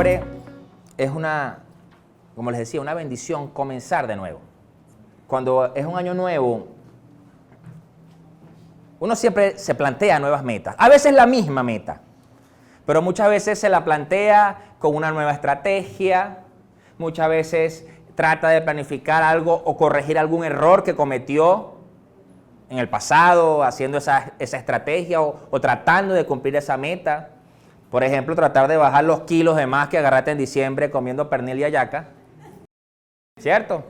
siempre es como les decía, una bendición comenzar de nuevo. Cuando es un año nuevo, uno siempre se plantea nuevas metas. A veces la misma meta, pero muchas veces se la plantea con una nueva estrategia, muchas veces trata de planificar algo o corregir algún error que cometió en el pasado, haciendo esa estrategia o tratando de cumplir esa meta. Por ejemplo, tratar de bajar los kilos de más que agarraste en diciembre comiendo pernil y hallaca. ¿Cierto?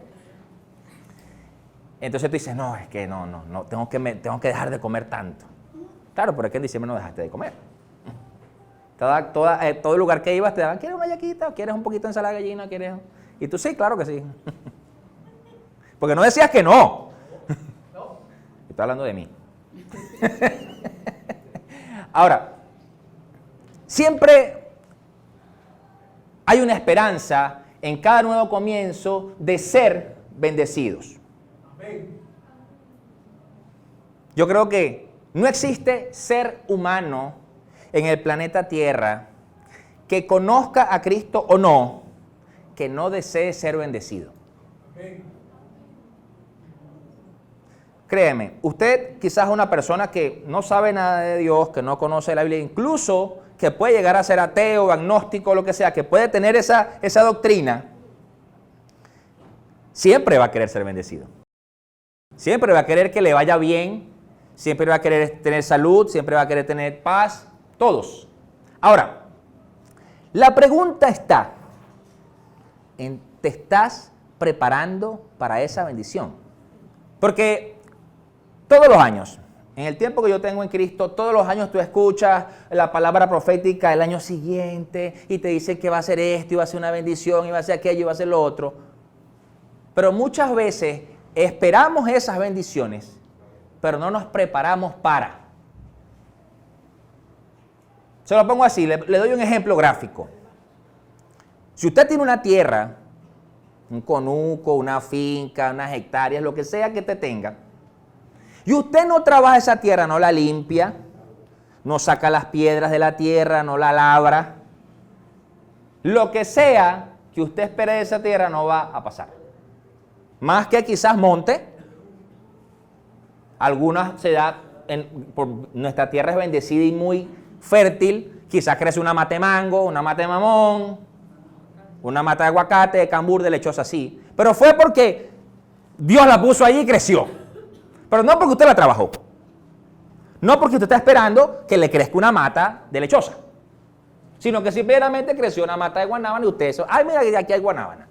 Entonces tú dices, no, es que no, tengo que dejar de comer tanto. Claro, pero es que en diciembre no dejaste de comer. Todo lugar que ibas te daban, ¿quieres una hallaquita? ¿Quieres un poquito de ensalada de gallina? ¿Quieres? Y tú sí, claro que sí. Porque no decías que no. Estoy hablando de mí. Ahora, siempre hay una esperanza en cada nuevo comienzo de ser bendecidos. Yo creo que no existe ser humano en el planeta Tierra que conozca a Cristo o no, que no desee ser bendecido. Créeme, usted quizás es una persona que no sabe nada de Dios, que no conoce la Biblia, incluso que puede llegar a ser ateo, agnóstico, lo que sea, que puede tener esa doctrina, siempre va a querer ser bendecido. Siempre va a querer que le vaya bien, siempre va a querer tener salud, siempre va a querer tener paz, todos. Ahora, la pregunta está, ¿te estás preparando para esa bendición? Porque todos los años, en el tiempo que yo tengo en Cristo, todos los años tú escuchas la palabra profética del año siguiente y te dicen que va a ser esto, y va a ser una bendición, y va a ser aquello, y va a ser lo otro. Pero muchas veces esperamos esas bendiciones, pero no nos preparamos para. Se lo pongo así, le doy un ejemplo gráfico. Si usted tiene una tierra, un conuco, una finca, unas hectáreas, lo que sea que te tenga, y usted no trabaja esa tierra, no la limpia, no saca las piedras de la tierra, no la labra, lo que sea que usted espere de esa tierra no va a pasar. Más que quizás monte, algunas se da, nuestra tierra es bendecida y muy fértil, quizás crece una mata de mango, una mata de mamón, una mata de aguacate, de cambur, de lechosa, sí. Pero fue porque Dios la puso allí y creció. Pero no porque usted la trabajó. No porque usted está esperando que le crezca una mata de lechosa. Sino que simplemente creció una mata de guanábana y usted eso, ay, mira que aquí hay guanábana.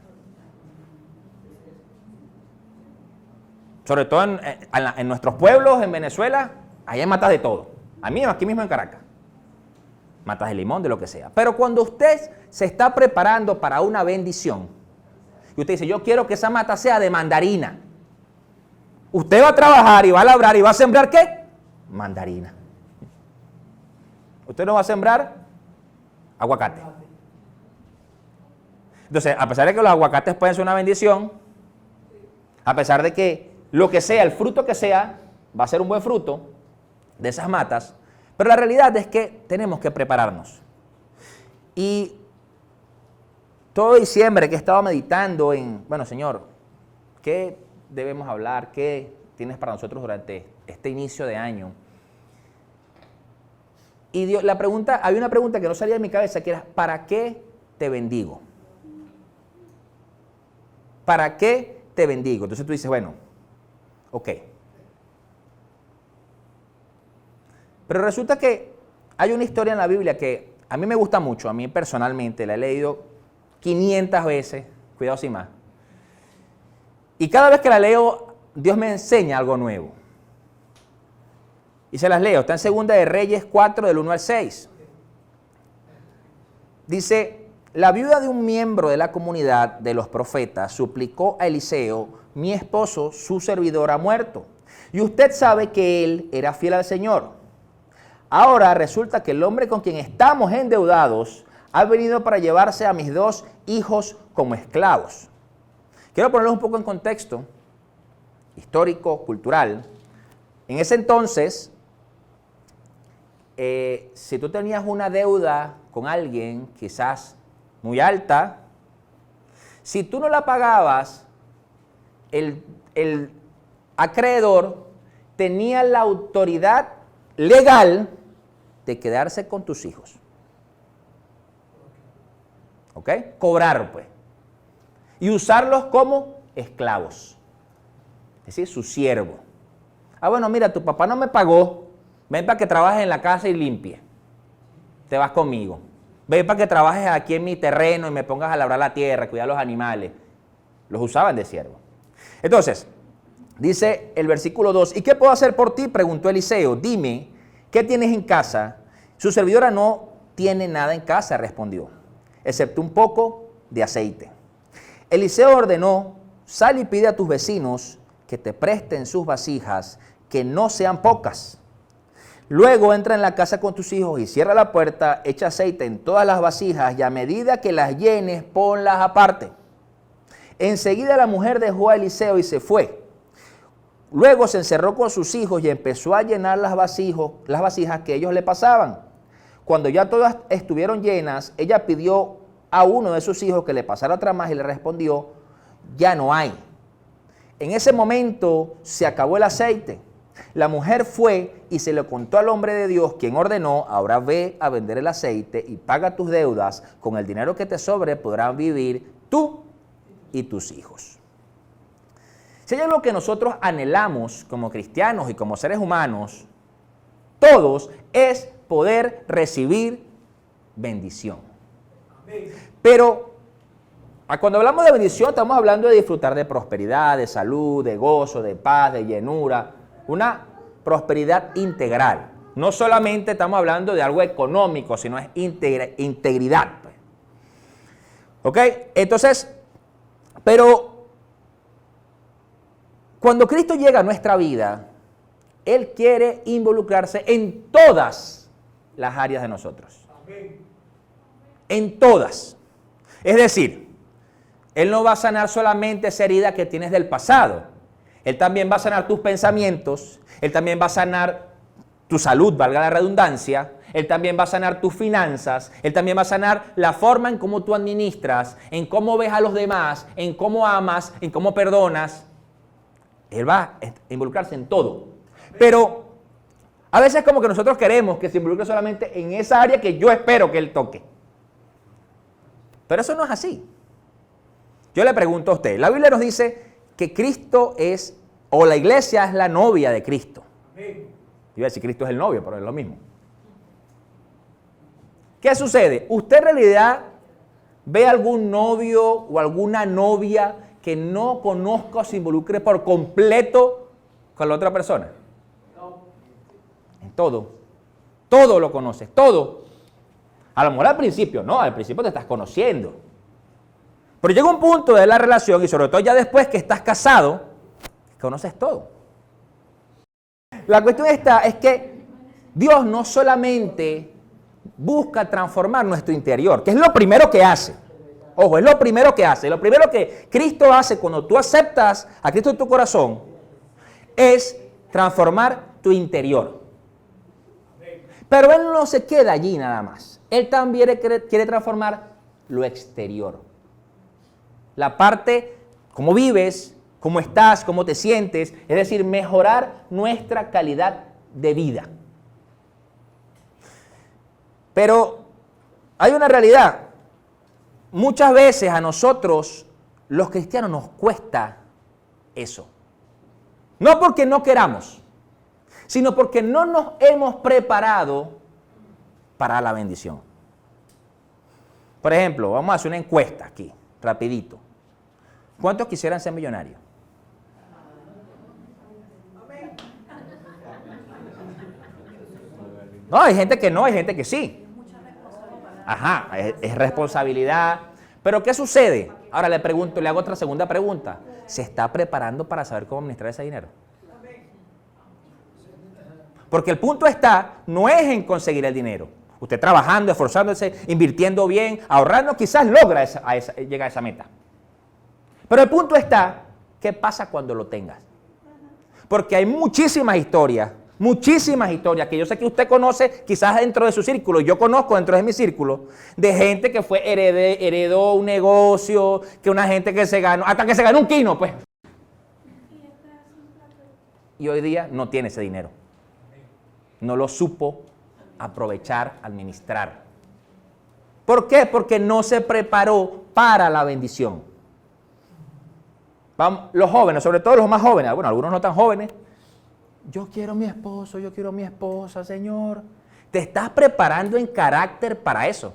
Sobre todo en nuestros pueblos, en Venezuela, ahí hay matas de todo. A mí, aquí mismo en Caracas. Matas de limón, de lo que sea. Pero cuando usted se está preparando para una bendición, y usted dice, yo quiero que esa mata sea de mandarina. Usted va a trabajar y va a labrar y va a sembrar ¿qué? Mandarina. Usted no va a sembrar aguacate. Entonces, a pesar de que los aguacates pueden ser una bendición, a pesar de que lo que sea, el fruto que sea, va a ser un buen fruto de esas matas, pero la realidad es que tenemos que prepararnos. Y todo diciembre que he estado meditando en, bueno, Señor, ¿qué debemos hablar? ¿Qué tienes para nosotros durante este inicio de año? Y Dios, había una pregunta que no salía de mi cabeza, que era, ¿para qué te bendigo? ¿Para qué te bendigo? Entonces tú dices, bueno, ok. Pero resulta que hay una historia en la Biblia que a mí me gusta mucho, a mí personalmente, la he leído 500 veces, cuidado sin más. Y cada vez que la leo, Dios me enseña algo nuevo. Y se las leo, está en 2 de Reyes 4, del 1 al 6. Dice, la viuda de un miembro de la comunidad de los profetas suplicó a Eliseo, mi esposo, su servidor, ha muerto. Y usted sabe que él era fiel al Señor. Ahora resulta que el hombre con quien estamos endeudados ha venido para llevarse a mis 2 hijos como esclavos. Quiero ponerlos un poco en contexto histórico, cultural. En ese entonces, si tú tenías una deuda con alguien, quizás muy alta. Si tú no la pagabas, el acreedor tenía la autoridad legal de quedarse con tus hijos. ¿Ok? Cobrar, pues. Y usarlos como esclavos. Es decir, su siervo. Ah, bueno, mira, tu papá no me pagó. Ven para que trabajes en la casa y limpie. Te vas conmigo. Ven para que trabajes aquí en mi terreno y me pongas a labrar la tierra, cuidar los animales. Los usaban de siervo. Entonces, dice el versículo 2, ¿y qué puedo hacer por ti?, preguntó Eliseo. Dime, ¿qué tienes en casa? Su servidora no tiene nada en casa, respondió, excepto un poco de aceite. Eliseo ordenó, sal y pide a tus vecinos que te presten sus vasijas, que no sean pocas. Luego entra en la casa con tus hijos y cierra la puerta, echa aceite en todas las vasijas y a medida que las llenes, ponlas aparte. Enseguida la mujer dejó a Eliseo y se fue. Luego se encerró con sus hijos y empezó a llenar las vasijas que ellos le pasaban. Cuando ya todas estuvieron llenas, ella pidió a uno de sus hijos que le pasara otra más y le respondió, ya no hay. En ese momento se acabó el aceite. La mujer fue y se lo contó al hombre de Dios, quien ordenó, ahora ve a vender el aceite y paga tus deudas, con el dinero que te sobre podrán vivir tú y tus hijos. Si hay algo que nosotros anhelamos como cristianos y como seres humanos, todos, es poder recibir bendición. Pero cuando hablamos de bendición estamos hablando de disfrutar de prosperidad, de salud, de gozo, de paz, de llenura, una prosperidad integral. No solamente estamos hablando de algo económico, sino es integridad. ¿Ok? Entonces, pero cuando Cristo llega a nuestra vida, Él quiere involucrarse en todas las áreas de nosotros. En todas. Es decir, Él no va a sanar solamente esa herida que tienes del pasado. Él también va a sanar tus pensamientos, Él también va a sanar tu salud, valga la redundancia, Él también va a sanar tus finanzas, Él también va a sanar la forma en cómo tú administras, en cómo ves a los demás, en cómo amas, en cómo perdonas. Él va a involucrarse en todo. Pero a veces como que nosotros queremos que se involucre solamente en esa área que yo espero que Él toque. Pero eso no es así. Yo le pregunto a usted, la Biblia nos dice que Cristo es, o la iglesia es la novia de Cristo. Iba a decir Cristo es el novio, pero es lo mismo. ¿Qué sucede? ¿Usted en realidad ve algún novio o alguna novia que no conozca o se involucre por completo con la otra persona? No. En todo. Todo lo conoces, todo. A lo mejor al principio, no, al principio te estás conociendo. Pero llega un punto de la relación y sobre todo ya después que estás casado, conoces todo. La cuestión es que Dios no solamente busca transformar nuestro interior, que es lo primero que hace. Ojo, es lo primero que hace. Lo primero que Cristo hace cuando tú aceptas a Cristo en tu corazón es transformar tu interior. Pero Él no se queda allí nada más. Él también quiere transformar lo exterior. La parte, cómo vives, cómo estás, cómo te sientes, es decir, mejorar nuestra calidad de vida. Pero hay una realidad. Muchas veces a nosotros, los cristianos, nos cuesta eso. No porque no queramos, sino porque no nos hemos preparado para la bendición. Por ejemplo, vamos a hacer una encuesta aquí, rapidito. ¿Cuántos quisieran ser millonarios? No, hay gente que no, hay gente que sí. Ajá, es responsabilidad. Pero ¿qué sucede? Ahora le pregunto, le hago otra segunda pregunta. ¿Se está preparando para saber cómo administrar ese dinero? Porque el punto no es en conseguir el dinero. Usted trabajando, esforzándose, invirtiendo bien, ahorrando, quizás logra llegar a esa meta. Pero el punto ¿qué pasa cuando lo tengas? Porque hay muchísimas historias muchísimas historias que yo sé que usted conoce quizás dentro de su círculo, yo conozco dentro de mi círculo, de gente que fue heredó un negocio, que una gente que se ganó, hasta que se ganó un quino, pues. Y hoy día no tiene ese dinero. No lo supo aprovechar, administrar. ¿Por qué? Porque no se preparó para la bendición. Vamos, los jóvenes, sobre todo los más jóvenes, bueno, algunos no tan jóvenes, yo quiero mi esposo, yo quiero mi esposa, Señor. ¿Te estás preparando en carácter para eso?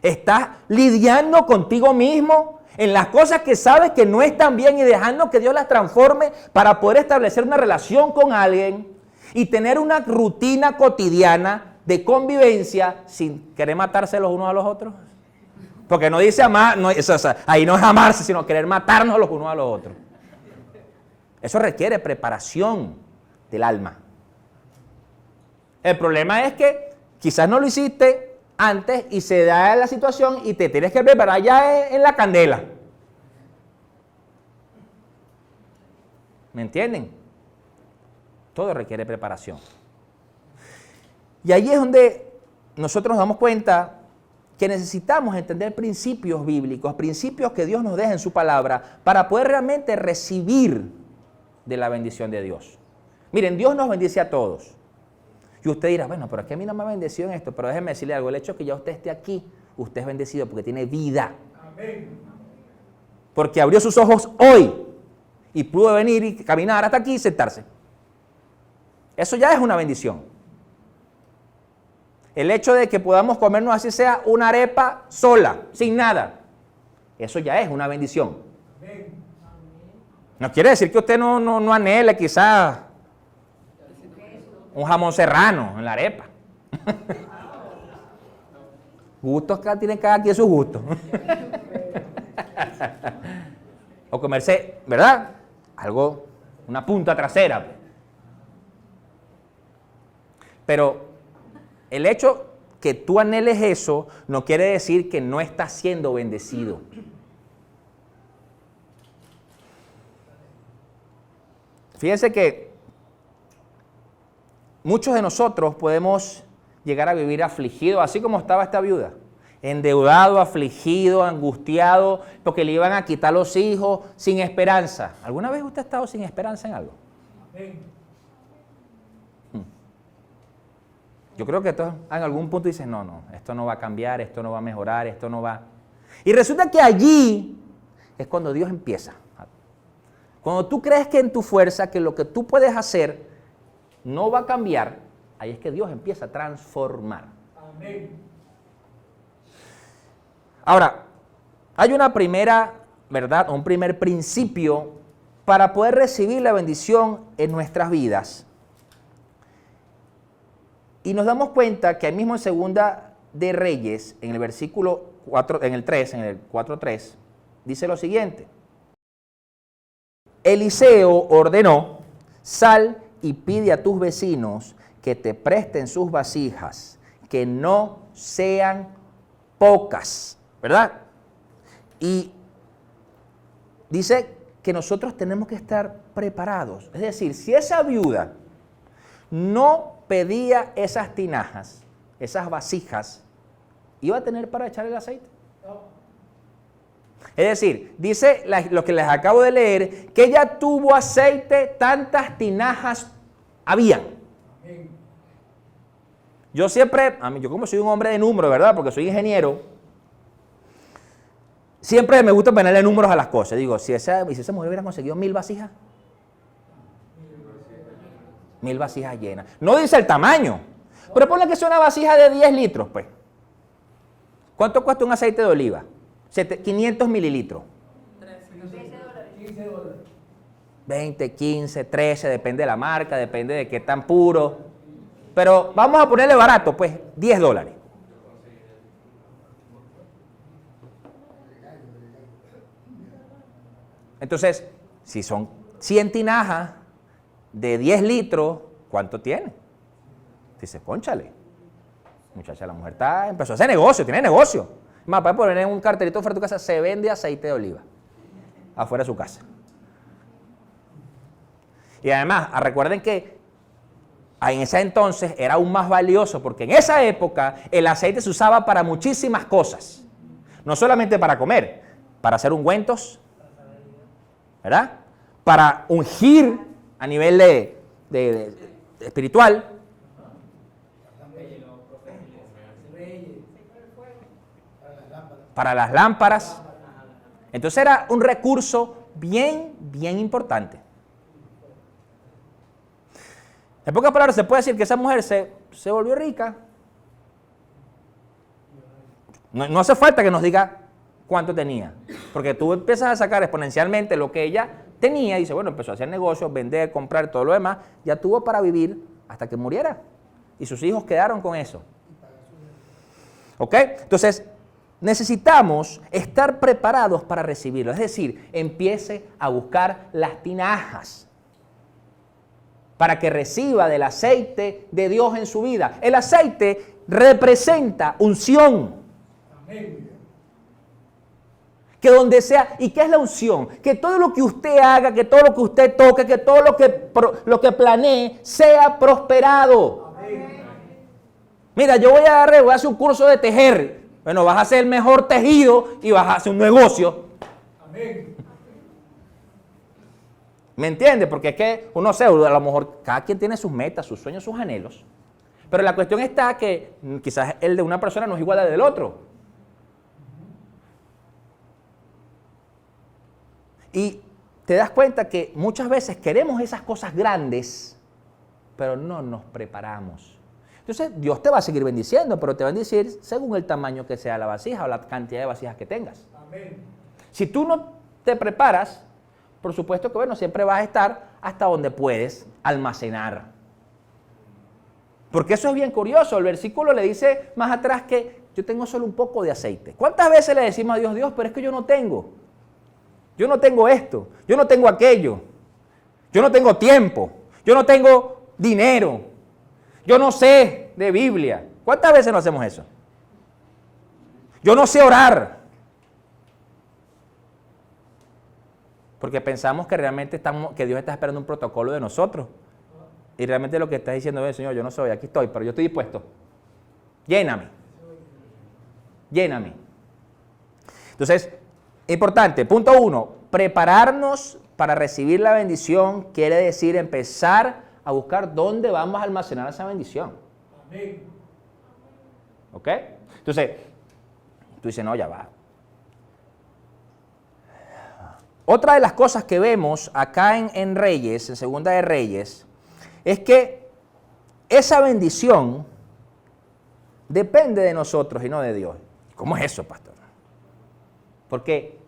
¿Estás lidiando contigo mismo en las cosas que sabes que no están bien y dejando que Dios las transforme para poder establecer una relación con alguien y tener una rutina cotidiana de convivencia sin querer matarse los unos a los otros? Porque no dice amar, no, ahí no es amarse, sino querer matarnos los unos a los otros. Eso requiere preparación del alma. El problema es que quizás no lo hiciste antes y se da la situación y te tienes que preparar ya en la candela. ¿Me entienden? Todo requiere preparación. Y ahí es donde nosotros nos damos cuenta que necesitamos entender principios bíblicos, principios que Dios nos deja en su palabra para poder realmente recibir de la bendición de Dios. Miren, Dios nos bendice a todos. Y usted dirá, bueno, pero es que a mí no me ha bendecido en esto. Pero déjeme decirle algo, el hecho de que ya usted esté aquí, usted es bendecido porque tiene vida. Amén. Porque abrió sus ojos hoy y pudo venir y caminar hasta aquí y sentarse. Eso ya es una bendición. El hecho de que podamos comernos así sea una arepa sola, sin nada, eso ya es una bendición. No quiere decir que usted no anhele quizás un jamón serrano en la arepa. Gustos que tienen cada quien sus gustos. O comerse, ¿verdad? Algo, una punta trasera. Pero el hecho que tú anheles eso no quiere decir que no estás siendo bendecido. Fíjense que muchos de nosotros podemos llegar a vivir afligidos, así como estaba esta viuda, endeudado, afligido, angustiado, porque le iban a quitar los hijos, sin esperanza. ¿Alguna vez usted ha estado sin esperanza en algo? Yo creo que en algún punto dices, no, esto no va a cambiar, esto no va a mejorar, esto no va. Y resulta que allí es cuando Dios empieza. Cuando tú crees que en tu fuerza, que lo que tú puedes hacer no va a cambiar, ahí es que Dios empieza a transformar. Amén. Ahora, hay una primera, ¿verdad? Un primer principio para poder recibir la bendición en nuestras vidas. Y nos damos cuenta que ahí mismo en Segunda de Reyes, en el versículo 4, en el 4:3, dice lo siguiente. Eliseo ordenó, sal y pide a tus vecinos que te presten sus vasijas, que no sean pocas, ¿verdad? Y dice que nosotros tenemos que estar preparados. Es decir, si esa viuda no pedía esas tinajas, esas vasijas, ¿iba a tener para echar el aceite? No. Es decir, dice lo que les acabo de leer, que ella tuvo aceite, tantas tinajas habían. Yo siempre, yo como soy un hombre de números, ¿verdad? Porque soy ingeniero, siempre me gusta ponerle números a las cosas. Digo, si esa mujer hubiera conseguido 1000 vasijas, 1000 vasijas llenas. No dice el tamaño, pero ponle que sea una vasija de 10 litros, pues. ¿Cuánto cuesta un aceite de oliva? 500 mililitros. 20, 15, 13, depende de la marca, depende de qué tan puro. Pero vamos a ponerle barato, pues, $10. Entonces, si son 100 tinajas de 10 litros, ¿cuánto tiene? Dice, cónchale. Muchacha, la mujer empezó a hacer negocio, tiene negocio. Más, para poner en un cartelito fuera de tu casa, se vende aceite de oliva. Afuera de su casa. Y además, recuerden que en ese entonces era aún más valioso, porque en esa época el aceite se usaba para muchísimas cosas. No solamente para comer, para hacer ungüentos, ¿verdad? Para ungir a nivel de espiritual. Para las lámparas. Entonces era un recurso bien importante. En pocas palabras, se puede decir que esa mujer se volvió rica. No hace falta que nos diga cuánto tenía, porque tú empiezas a sacar exponencialmente lo que ella tenía y dice, bueno, empezó a hacer negocios, vender, comprar, todo lo demás, ya tuvo para vivir hasta que muriera. Y sus hijos quedaron con eso. ¿Ok? Entonces, necesitamos estar preparados para recibirlo. Es decir, empiece a buscar las tinajas para que reciba del aceite de Dios en su vida. El aceite representa unción. Amén. Que donde sea, ¿y qué es la unción? Que todo lo que usted haga, que todo lo que usted toque, que todo lo que planee sea prosperado. Amén. Mira, yo voy a hacer un curso de tejer. Bueno, vas a hacer el mejor tejido y vas a hacer un negocio. Amén. ¿Me entiende? Porque es que uno a lo mejor cada quien tiene sus metas, sus sueños, sus anhelos. Pero la cuestión está que quizás el de una persona no es igual al del otro. Y te das cuenta que muchas veces queremos esas cosas grandes, pero no nos preparamos. Entonces Dios te va a seguir bendiciendo, pero te va a bendecir según el tamaño que sea la vasija o la cantidad de vasijas que tengas. Amén. Si tú no te preparas, por supuesto que bueno, siempre vas a estar hasta donde puedes almacenar. Porque eso es bien curioso. El versículo le dice más atrás que yo tengo solo un poco de aceite. ¿Cuántas veces le decimos a Dios, Dios, pero es que yo no tengo? Yo no tengo esto, yo no tengo aquello, yo no tengo tiempo, yo no tengo dinero, yo no sé de Biblia. ¿Cuántas veces no hacemos eso? Yo no sé orar. Porque pensamos que realmente que Dios está esperando un protocolo de nosotros. Y realmente lo que está diciendo es, Señor, yo no soy, aquí estoy, pero yo estoy dispuesto. Lléname. Lléname. Entonces, importante, punto 1, prepararnos para recibir la bendición quiere decir empezar a buscar dónde vamos a almacenar esa bendición. Amén. ¿Ok? Entonces, tú dices, no, ya va. Otra de las cosas que vemos acá en Reyes, en Segunda de Reyes, es que esa bendición depende de nosotros y no de Dios. ¿Cómo es eso, pastor? Porque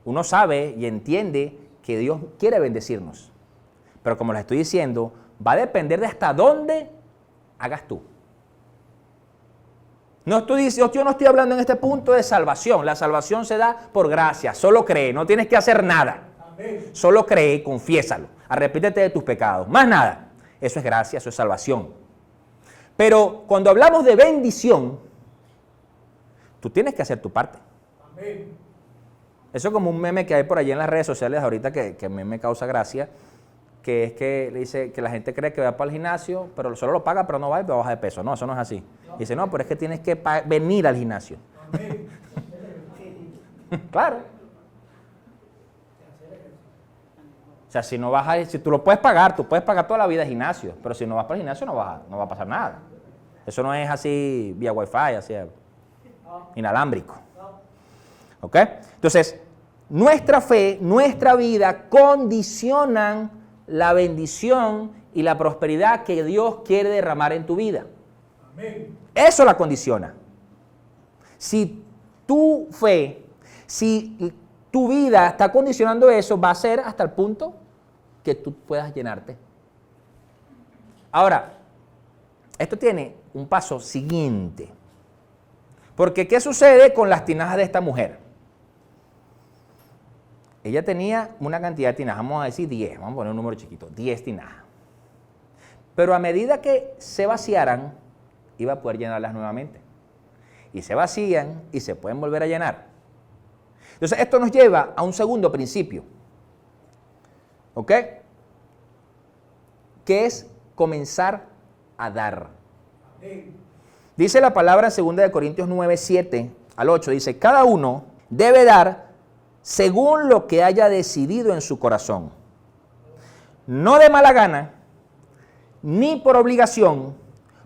uno sabe y entiende que Dios quiere bendecirnos. Pero como les estoy diciendo, va a depender de hasta dónde hagas tú. Yo no estoy hablando en este punto de salvación. La salvación se da por gracia. Solo cree, no tienes que hacer nada. Amén. Solo cree, confiésalo. Arrepíntete de tus pecados. Más nada. Eso es gracia, eso es salvación. Pero cuando hablamos de bendición, tú tienes que hacer tu parte. Amén. Eso es como un meme que hay por allí en las redes sociales ahorita que a mí me causa gracia, que es que le dice que la gente cree que va para el gimnasio, pero solo lo paga, pero no va y baja de peso. No, eso no es así. Dice, no, pero es que tienes que venir al gimnasio. Claro. O sea, si no vas si tú lo puedes pagar, tú puedes pagar toda la vida de gimnasio, pero si no vas para el gimnasio no va a pasar nada. Eso no es así vía wifi, así inalámbrico. ¿Ok? Entonces, nuestra fe, nuestra vida condicionan la bendición y la prosperidad que Dios quiere derramar en tu vida. Amén. Eso la condiciona. Si tu fe, si tu vida está condicionando eso, va a ser hasta el punto que tú puedas llenarte. Ahora, esto tiene un paso siguiente. Porque, ¿qué sucede con las tinajas de esta mujer? Ella tenía una cantidad de tinajas, vamos a decir 10, vamos a poner un número chiquito, 10 tinajas. Pero a medida que se vaciaran, iba a poder llenarlas nuevamente. Y se vacían y se pueden volver a llenar. Entonces, esto nos lleva a un segundo principio. ¿Ok? ¿Qué es comenzar a dar? Dice la palabra en 2 Corintios 9, 7 al 8. Dice, cada uno debe dar según lo que haya decidido en su corazón. No de mala gana, ni por obligación,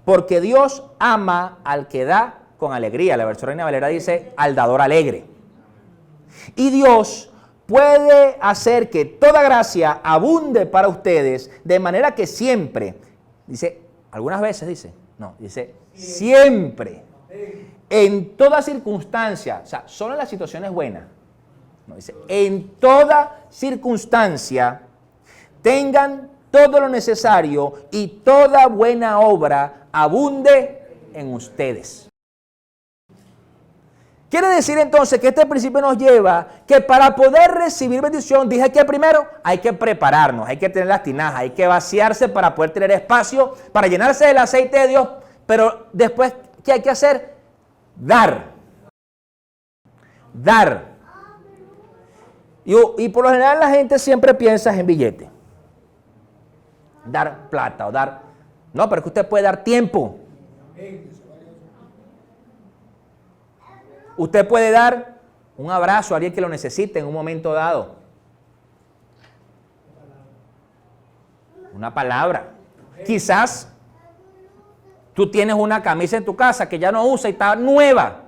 porque Dios ama al que da con alegría. La versión Reina Valera dice, al dador alegre. Y Dios puede hacer que toda gracia abunde para ustedes, de manera que siempre, dice, algunas veces dice, no, dice, siempre, en toda circunstancia, o sea, solo en las situaciones buenas, no, dice, en toda circunstancia, tengan todo lo necesario y toda buena obra abunde en ustedes. Quiere decir entonces que este principio nos lleva que para poder recibir bendición, dije que primero hay que prepararnos, hay que tener las tinajas, hay que vaciarse para poder tener espacio, para llenarse del aceite de Dios, pero después, ¿qué hay que hacer? Dar. Dar. Y por lo general la gente siempre piensa en billete. Dar plata o dar... No, pero es que usted puede dar tiempo. Usted puede dar un abrazo a alguien que lo necesite en un momento dado. Una palabra. Quizás tú tienes una camisa en tu casa que ya no usa y está nueva.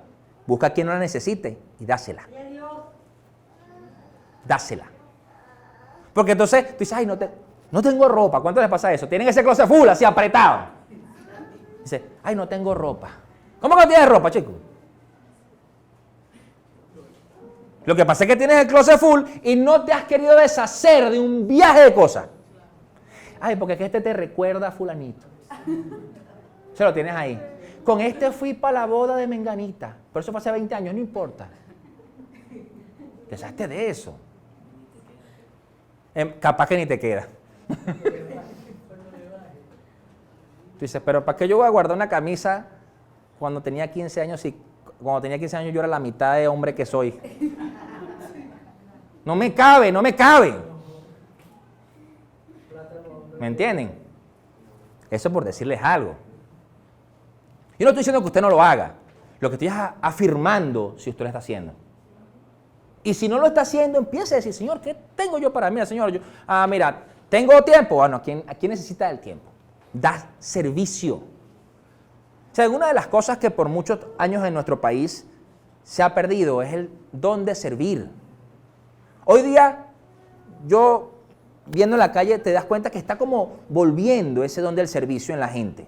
Busca a quien no la necesite y dásela. Dásela. Porque entonces tú dices, ay, no tengo ropa. ¿Cuánto les pasa eso? Tienen ese closet full así apretado. Dice, ay, no tengo ropa. ¿Cómo que no tienes ropa, chico? Lo que pasa es que tienes el closet full y no te has querido deshacer de un viaje de cosas. Ay, porque es que este te recuerda a fulanito. Se lo tienes ahí. Con este fui para la boda de Menganita. Pero eso fue hace 20 años, no importa. Deshazte de eso. Capaz que ni te queda. Tú dices, pero ¿para qué yo voy a guardar una camisa cuando tenía 15 años y cuando tenía 15 años yo era la mitad de hombre que soy? No me cabe, no me cabe. ¿Me entienden? Eso por decirles algo. Yo no estoy diciendo que usted no lo haga. Lo que estoy es afirmando si usted lo está haciendo. Y si no lo está haciendo, empiece a decir, Señor, ¿qué tengo yo para mí? Señor, mira, ¿tengo tiempo? Bueno, ¿a quién necesita el tiempo? Da servicio. O sea, una de las cosas que por muchos años en nuestro país se ha perdido es el don de servir. Hoy día, yo viendo en la calle te das cuenta que está como volviendo ese don del servicio en la gente.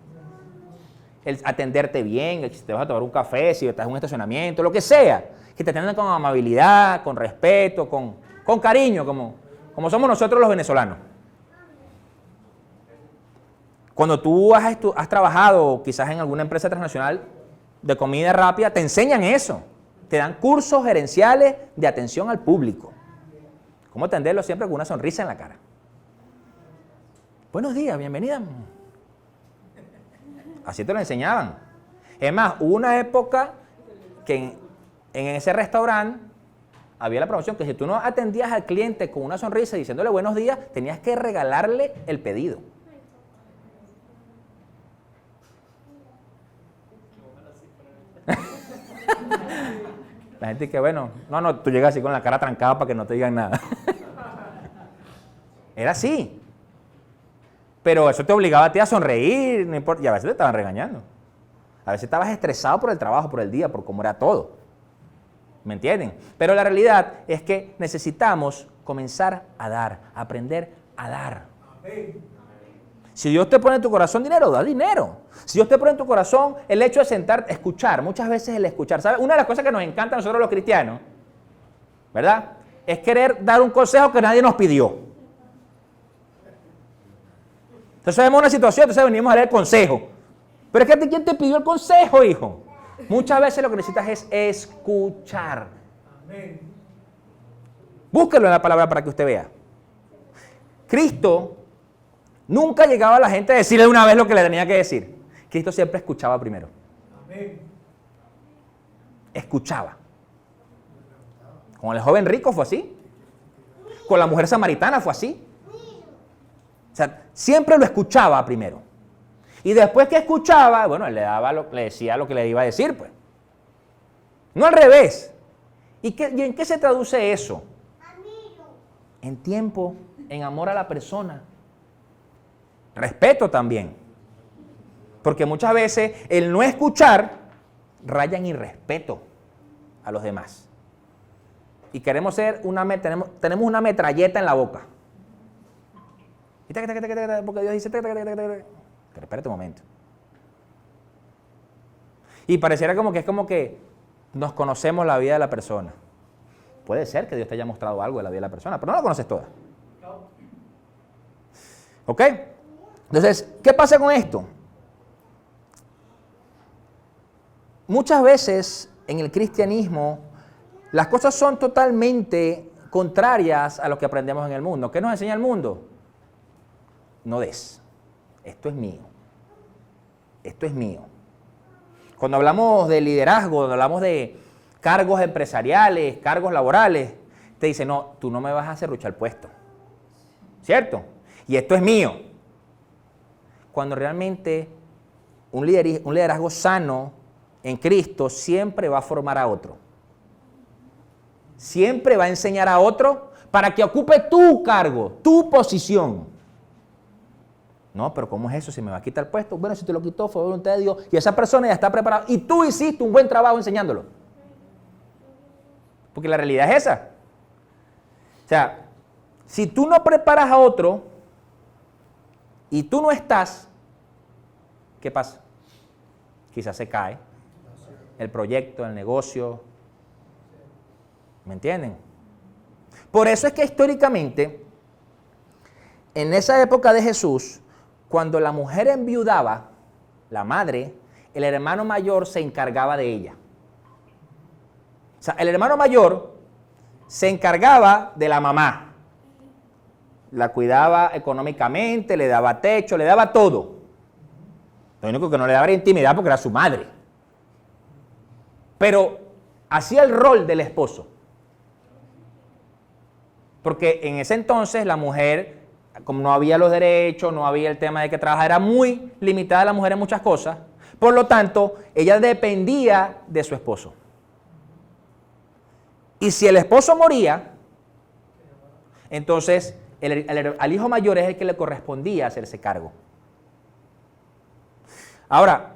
El atenderte bien, si te vas a tomar un café, si estás en un estacionamiento, lo que sea. Que te atiendan con amabilidad, con respeto, con cariño, como somos nosotros los venezolanos. Cuando tú has trabajado quizás en alguna empresa transnacional de comida rápida, te enseñan eso. Te dan cursos gerenciales de atención al público. Cómo atenderlo siempre con una sonrisa en la cara. Buenos días, bienvenida. Así te lo enseñaban. Es más, hubo una época que en ese restaurante había la promoción que si tú no atendías al cliente con una sonrisa diciéndole buenos días, tenías que regalarle el pedido. La gente que, bueno, no, tú llegas así con la cara trancada para que no te digan nada. Era así. Pero eso te obligaba a ti a sonreír, no importa, y a veces te estaban regañando. A veces estabas estresado por el trabajo, por el día, por cómo era todo. ¿Me entienden? Pero la realidad es que necesitamos comenzar a dar, aprender a dar. Si Dios te pone en tu corazón dinero, da dinero. Si Dios te pone en tu corazón el hecho de sentar, escuchar, muchas veces el escuchar. ¿Sabes? Una de las cosas que nos encanta a nosotros los cristianos, ¿verdad? Es querer dar un consejo que nadie nos pidió. Entonces vemos una situación, entonces venimos a dar el consejo. Pero es que ¿quién te pidió el consejo, hijo? Muchas veces lo que necesitas es escuchar. Búsquelo en la palabra para que usted vea. Cristo nunca llegaba a la gente a decirle una vez lo que le tenía que decir. Cristo siempre escuchaba primero. Escuchaba. Con el joven rico fue así. Con la mujer samaritana fue así. O sea, siempre lo escuchaba primero. Y después que escuchaba, bueno, le decía lo que le iba a decir, pues. No al revés. ¿Y en qué se traduce eso? En tiempo, en amor a la persona. Respeto también. Porque muchas veces el no escuchar raya en irrespeto a los demás. Y queremos ser tenemos una metralleta en la boca. Porque Dios dice, pero espérate un momento. Y pareciera como que es como que nos conocemos la vida de la persona. Puede ser que Dios te haya mostrado algo de la vida de la persona, pero no la conoces toda. ¿Ok? Entonces, ¿qué pasa con esto? Muchas veces en el cristianismo las cosas son totalmente contrarias a lo que aprendemos en el mundo. ¿Qué nos enseña el mundo? No des. Esto es mío. Esto es mío. Cuando hablamos de liderazgo, cuando hablamos de cargos empresariales, cargos laborales, te dice, no, tú no me vas a serruchar el puesto. ¿Cierto? Y esto es mío. Cuando realmente un liderazgo sano en Cristo siempre va a formar a otro. Siempre va a enseñar a otro para que ocupe tu cargo, tu posición. No, pero ¿cómo es eso? Si me va a quitar el puesto. Bueno, si te lo quitó fue voluntad de Dios y esa persona ya está preparada y tú hiciste un buen trabajo enseñándolo. Porque la realidad es esa. O sea, si tú no preparas a otro y tú no estás, ¿qué pasa? Quizás se cae el proyecto, el negocio. ¿Me entienden? Por eso es que históricamente, en esa época de Jesús, cuando la mujer enviudaba, la madre, el hermano mayor se encargaba de ella. O sea, el hermano mayor se encargaba de la mamá. La cuidaba económicamente, le daba techo, le daba todo. Lo único que no le daba era intimidad porque era su madre. Pero hacía el rol del esposo. Porque en ese entonces la mujer, como no había los derechos, no había el tema de que trabajara, era muy limitada la mujer en muchas cosas. Por lo tanto, ella dependía de su esposo. Y si el esposo moría, entonces al hijo mayor es el que le correspondía hacerse cargo. Ahora,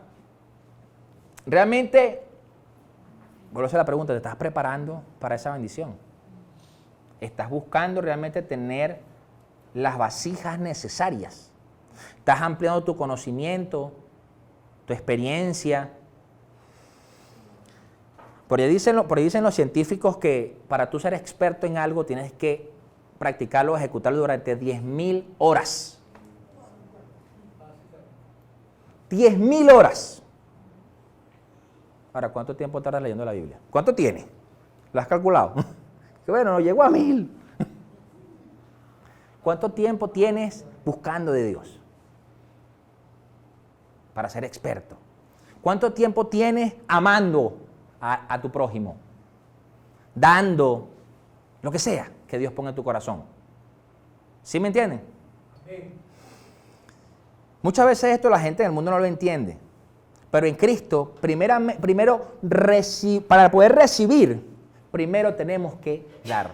realmente, vuelvo a hacer la pregunta, ¿te estás preparando para esa bendición? ¿Estás buscando realmente tener las vasijas necesarias? ¿Estás ampliando tu conocimiento, tu experiencia? Por ahí dicen los científicos que para tú ser experto en algo tienes que practicarlo, ejecutarlo durante 10,000 horas. 10,000 horas. Ahora, ¿cuánto tiempo tardas leyendo la Biblia? ¿Cuánto tiene? ¿Lo has calculado? Que bueno, no llegó a 1,000. ¿Cuánto tiempo tienes buscando de Dios para ser experto? ¿Cuánto tiempo tienes amando a tu prójimo? Dando lo que sea que Dios ponga en tu corazón. ¿Sí me entienden? Sí. Muchas veces esto la gente en el mundo no lo entiende. Pero en Cristo, primero para poder recibir, primero tenemos que dar.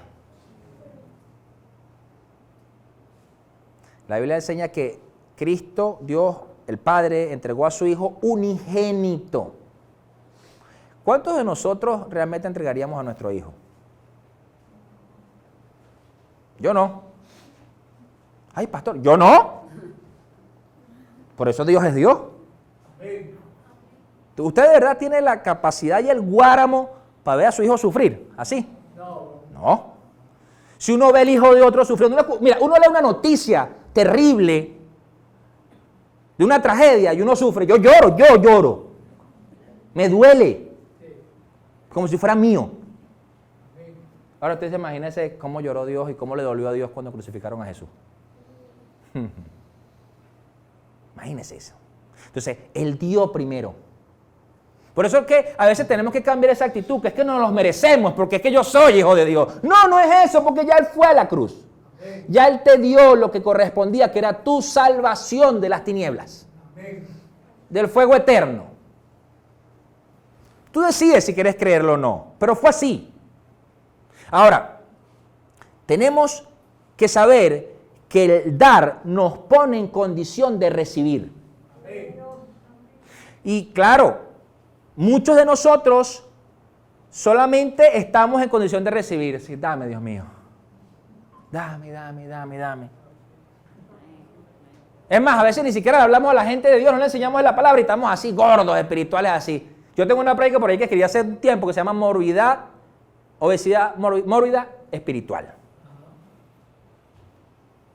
La Biblia enseña que Cristo, Dios, el Padre, entregó a su Hijo unigénito. ¿Cuántos de nosotros realmente entregaríamos a nuestro hijo? Yo no. Ay, pastor, yo no. Por eso Dios es Dios. ¿Usted de verdad tiene la capacidad y el guáramo para ver a su hijo sufrir? ¿Así? No. Si uno ve al hijo de otro sufriendo, mira, uno lee una noticia terrible de una tragedia y uno sufre. Yo lloro. Me duele. Como si fuera mío. Ahora ustedes imagínense cómo lloró Dios y cómo le dolió a Dios cuando crucificaron a Jesús. Imagínense eso. Entonces, Él dio primero. Por eso es que a veces tenemos que cambiar esa actitud, que es que no nos merecemos, porque es que yo soy hijo de Dios. No es eso, porque ya Él fue a la cruz. qué? Ya Él te dio lo que correspondía, que era tu salvación de las tinieblas, del fuego eterno. Tú decides si quieres creerlo o no, pero fue así. Ahora, tenemos que saber que el dar nos pone en condición de recibir. Y claro, muchos de nosotros solamente estamos en condición de recibir. Sí, dame, Dios mío. Dame. Es más, a veces ni siquiera le hablamos a la gente de Dios, no le enseñamos la palabra y estamos así, gordos, espirituales, así. Yo tengo una prédica por ahí que quería hacer un tiempo que se llama obesidad mórbida espiritual.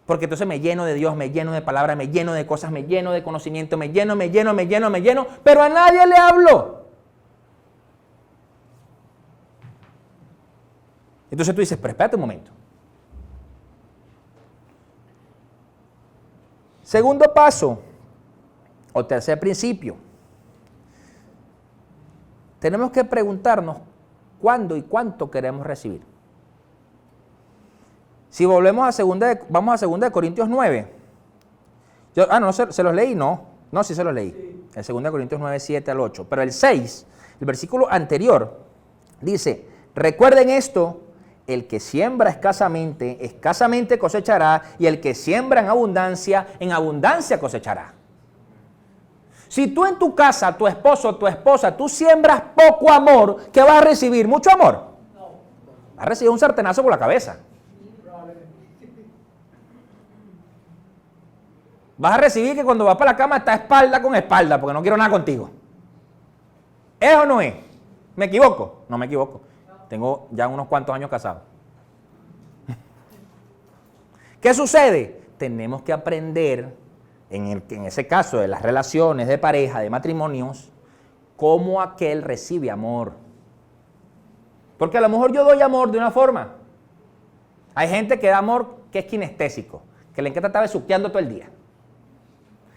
Porque entonces me lleno de Dios, me lleno de palabras, me lleno de cosas, me lleno de conocimiento, me lleno, pero a nadie le hablo. Entonces tú dices, pero espérate un momento. Segundo paso, o tercer principio. Tenemos que preguntarnos cuándo y cuánto queremos recibir. Si volvemos vamos a 2 Corintios 9. ¿Se los leí? No, sí se los leí. El 2 Corintios 9, 7 al 8. Pero el 6, el versículo anterior, dice, recuerden esto, el que siembra escasamente, escasamente cosechará, y el que siembra en abundancia cosechará. Si tú en tu casa, tu esposo, tu esposa, tú siembras poco amor, ¿qué vas a recibir? ¿Mucho amor? Vas a recibir un sartenazo por la cabeza. Vas a recibir que cuando vas para la cama está espalda con espalda, porque no quiero nada contigo. ¿Es o no es? ¿Me equivoco? No me equivoco. Tengo ya unos cuantos años casado. ¿Qué sucede? Tenemos que aprender, en ese caso de las relaciones de pareja, de matrimonios, cómo aquel recibe amor. Porque a lo mejor yo doy amor de una forma. Hay gente que da amor que es kinestésico, que le encanta estar besuqueando todo el día.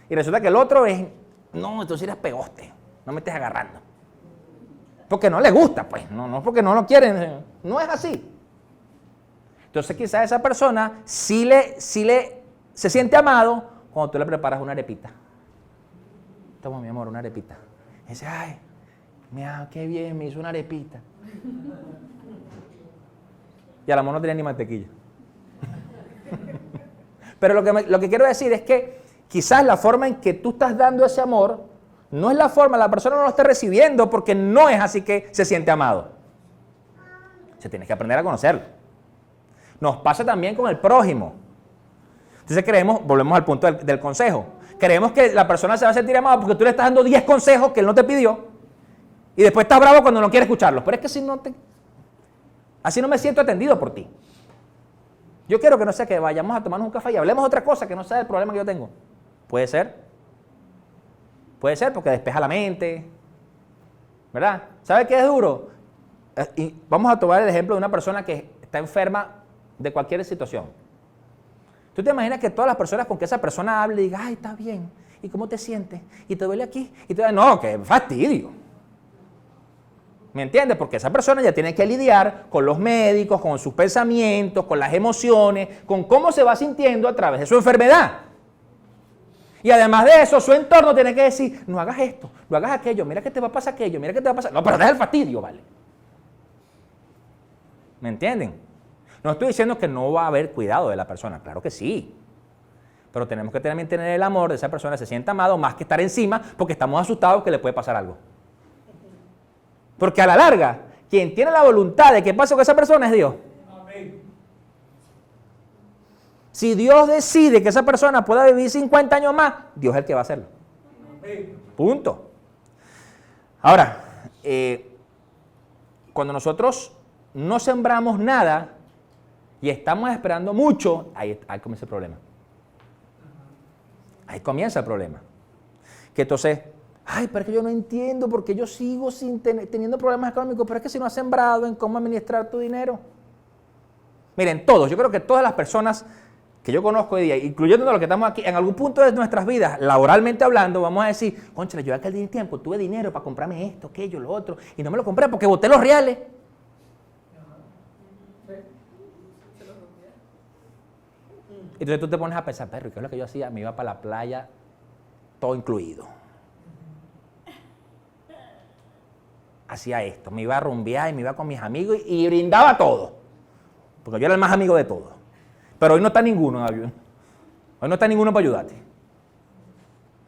Y resulta que el otro es, no, entonces eres pegoste, no me estés agarrando. Porque no le gusta, pues, no porque no lo quieren, no es así. Entonces quizás esa persona sí se siente amado cuando tú le preparas una arepita. Toma, mi amor, una arepita. Y dice, ay, mira, qué bien, me hizo una arepita. Y al amor no tenía ni mantequilla. Pero lo que quiero decir es que quizás la forma en que tú estás dando ese amor no es la forma, la persona no lo está recibiendo porque no es así que se siente amado. Se tiene que aprender a conocerlo. Nos pasa también con el prójimo. Entonces volvemos al punto del consejo. Creemos que la persona se va a sentir amada porque tú le estás dando 10 consejos que él no te pidió y después estás bravo cuando no quiere escucharlos. Pero es que así no me siento atendido por ti. Yo quiero que no sea que vayamos a tomarnos un café y hablemos de otra cosa que no sea el problema que yo tengo. Puede ser. Puede ser porque despeja la mente. ¿Verdad? ¿Sabe qué es duro? Y vamos a tomar el ejemplo de una persona que está enferma de cualquier situación. ¿Tú te imaginas que todas las personas con que esa persona hable digan, ay, está bien, ¿y cómo te sientes? ¿Y te duele aquí? No, qué fastidio. ¿Me entiendes? Porque esa persona ya tiene que lidiar con los médicos, con sus pensamientos, con las emociones, con cómo se va sintiendo a través de su enfermedad. Y además de eso, su entorno tiene que decir, no hagas esto, no hagas aquello, mira que te va a pasar aquello, mira que te va a pasar. No, pero deja el fastidio, ¿vale? ¿Me entienden? No estoy diciendo que no va a haber cuidado de la persona, claro que sí. Pero tenemos que también tener el amor de esa persona, se sienta amado, más que estar encima, porque estamos asustados que le puede pasar algo. Porque a la larga, quien tiene la voluntad de que pase con esa persona es Dios. Amén. Si Dios decide que esa persona pueda vivir 50 años más, Dios es el que va a hacerlo. Amén. Punto. Ahora, cuando nosotros no sembramos nada y estamos esperando mucho, ahí comienza el problema. Ahí comienza el problema. Que entonces, ay, pero es que yo no entiendo porque yo sigo teniendo problemas económicos, pero es que si no has sembrado en cómo administrar tu dinero. Miren, yo creo que todas las personas que yo conozco hoy día, incluyendo los que estamos aquí, en algún punto de nuestras vidas, laboralmente hablando, vamos a decir, cónchale, yo aquel tiempo tuve dinero para comprarme esto, aquello, lo otro, y no me lo compré porque boté los reales. Entonces tú te pones a pensar, perro, ¿qué es lo que yo hacía? Me iba para la playa, todo incluido. Hacía esto, me iba a rumbear y me iba con mis amigos y brindaba todo. Porque yo era el más amigo de todos. Pero hoy no está ninguno en avión. Hoy no está ninguno para ayudarte.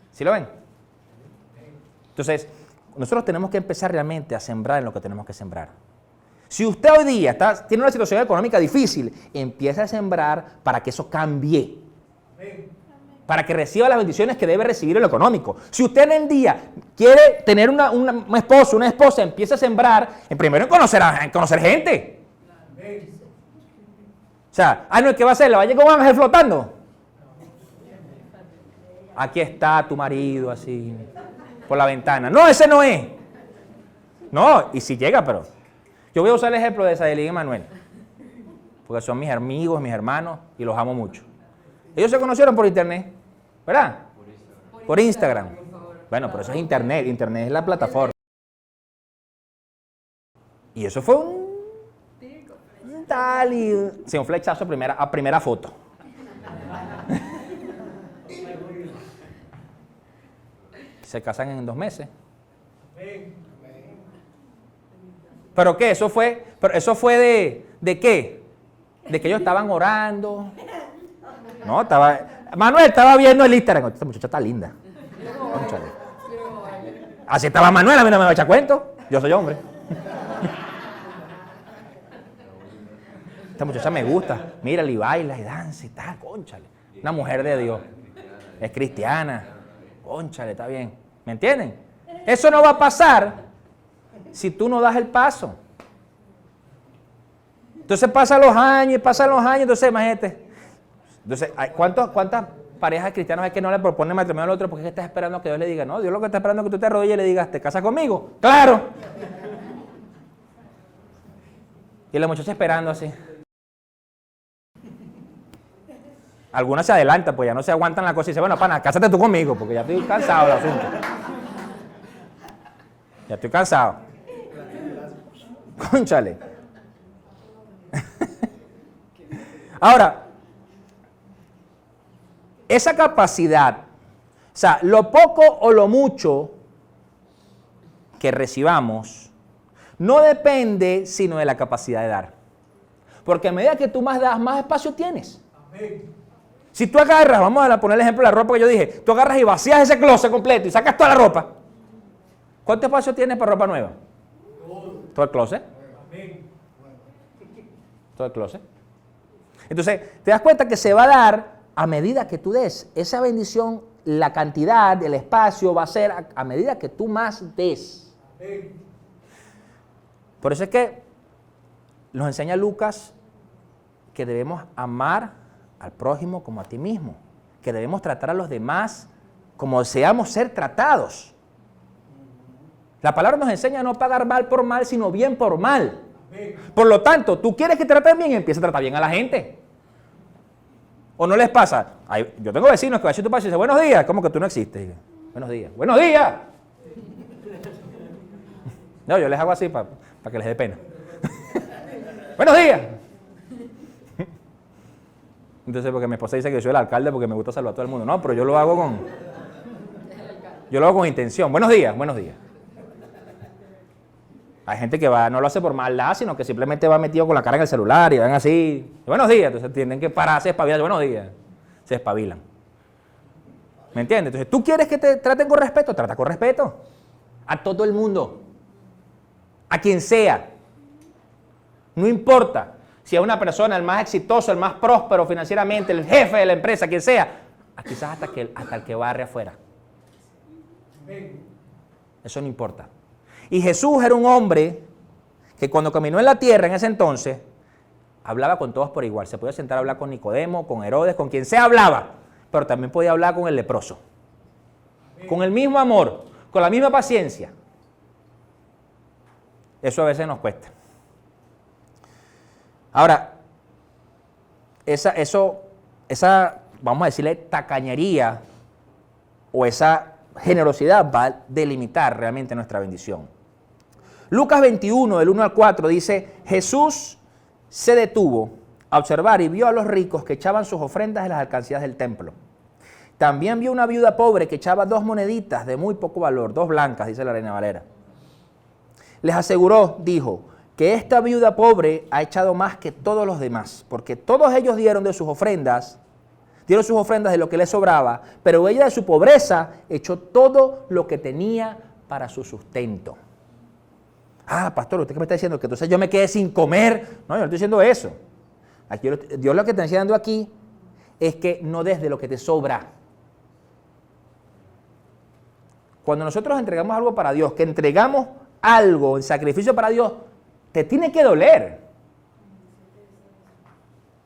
¿Sí lo ven? Entonces, nosotros tenemos que empezar realmente a sembrar en lo que tenemos que sembrar. Si usted hoy día tiene una situación económica difícil, empiece a sembrar para que eso cambie. Para que reciba las bendiciones que debe recibir en lo económico. Si usted en el día quiere tener un esposo, una esposa, empieza a sembrar, primero en conocer gente. O sea, no, ¿qué va a hacer? ¿Le va a llegar un ángel flotando? Aquí está tu marido, así, por la ventana. No, ese no es. No, y si llega, pero... Yo voy a usar el ejemplo de Sadelín y Manuel. Porque son mis amigos, mis hermanos, y los amo mucho. Ellos se conocieron por internet, ¿verdad? Por Instagram. Bueno, pero eso es internet. Internet es la plataforma. Y eso fue un tal y... Sí, un flechazo a primera foto. Se casan en 2 meses. ¿Pero qué? Eso fue ¿de qué? De que ellos estaban orando. No, Manuel estaba viendo el Instagram. Esta muchacha está linda. Cónchale. Así estaba Manuel, a mí no me va a echar cuento. Yo soy hombre. Esta muchacha me gusta. Mírala y baila y danza y tal, cónchale. Una mujer de Dios. Es cristiana. Cónchale, está bien. ¿Me entienden? Eso no va a pasar si tú no das el paso. Entonces pasan los años, entonces imagínate. Entonces, ¿cuántas parejas cristianas hay que no le proponen matrimonio al otro porque estás esperando que Dios le diga? No, Dios lo que está esperando es que tú te arrodilles y le digas, ¿te casas conmigo? ¡Claro! Y la muchacha esperando así. Algunas se adelantan, pues ya no se aguantan la cosa y dicen, bueno, pana, cásate tú conmigo, porque ya estoy cansado del asunto. Ya estoy cansado. Cónchale. Ahora, esa capacidad, o sea, lo poco o lo mucho que recibamos, no depende sino de la capacidad de dar. Porque a medida que tú más das, más espacio tienes. Amén. Si tú agarras, vamos a poner el ejemplo de la ropa que yo dije, tú agarras y vacías ese closet completo y sacas toda la ropa. ¿Cuánto espacio tienes para ropa nueva? ¿Todo el closet? Todo el closet. Entonces, te das cuenta que se va a dar a medida que tú des. Esa bendición, la cantidad, el espacio va a ser a medida que tú más des. Por eso es que nos enseña Lucas que debemos amar al prójimo como a ti mismo, que debemos tratar a los demás como deseamos ser tratados. La palabra nos enseña a no pagar mal por mal, sino bien por mal. Por lo tanto, tú quieres que te traten bien, empieza a tratar bien a la gente. ¿O no les pasa? Yo tengo vecinos que va a decir tu padre y dice, buenos días, ¿cómo que tú no existes? Buenos días. ¡Buenos días! No, yo les hago así para que les dé pena. ¡Buenos días! Entonces, porque mi esposa dice que yo soy el alcalde porque me gusta saludar a todo el mundo. No, pero yo lo hago con intención. Buenos días, buenos días. Hay gente que no lo hace por maldad, sino que simplemente va metido con la cara en el celular y van así. Buenos días. Entonces tienen que pararse, espabilar. Buenos días. Se espabilan. ¿Me entiendes? Entonces, ¿tú quieres que te traten con respeto? Trata con respeto. A todo el mundo. A quien sea. No importa si es una persona, el más exitoso, el más próspero financieramente, el jefe de la empresa, quien sea. Quizás hasta el que barre afuera. Eso no importa. Y Jesús era un hombre que cuando caminó en la tierra en ese entonces, hablaba con todos por igual. Se podía sentar a hablar con Nicodemo, con Herodes, con quien sea hablaba, pero también podía hablar con el leproso. Con el mismo amor, con la misma paciencia. Eso a veces nos cuesta. Ahora, esa, vamos a decirle, tacañería o esa generosidad va a delimitar realmente nuestra bendición. Lucas 21, del 1 al 4, dice, Jesús se detuvo a observar y vio a los ricos que echaban sus ofrendas en las alcancías del templo. También vio una viuda pobre que echaba 2 moneditas de muy poco valor, 2 blancas, dice la Reina Valera. Les aseguró, dijo, que esta viuda pobre ha echado más que todos los demás, porque todos ellos dieron sus ofrendas de lo que les sobraba, pero ella de su pobreza echó todo lo que tenía para su sustento. Ah, pastor, ¿usted qué me está diciendo? Que entonces yo me quedé sin comer. No, yo no estoy diciendo eso. Aquí, Dios lo que está enseñando aquí es que no des de lo que te sobra. Cuando nosotros entregamos algo para Dios, que entregamos algo en sacrificio para Dios, te tiene que doler.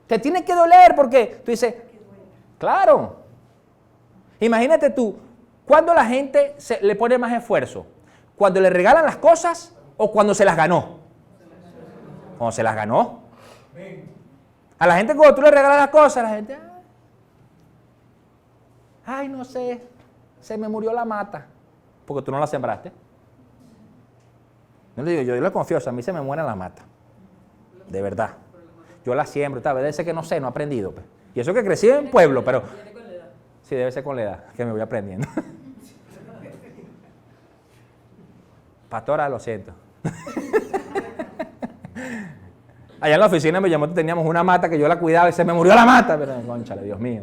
Te tiene que doler porque tú dices, claro. Imagínate tú, ¿cuándo la gente le pone más esfuerzo? ¿Cuando le regalan las cosas o cuando se las ganó? Cuando se las ganó. A la gente cuando tú le regalas las cosas, la gente, ay, no sé, se me murió la mata, porque tú no la sembraste. No le digo, yo le confieso, a mí se me muere la mata, de verdad. Yo la siembro, tal vez debe ser que no sé, no he aprendido. Pues. Y eso que crecí en pueblo, pero... Sí, debe ser con la edad, que me voy aprendiendo. Pastora, lo siento. Allá en la oficina me llamó, teníamos una mata que yo la cuidaba y se me murió la mata. Pero, cónchale, Dios mío.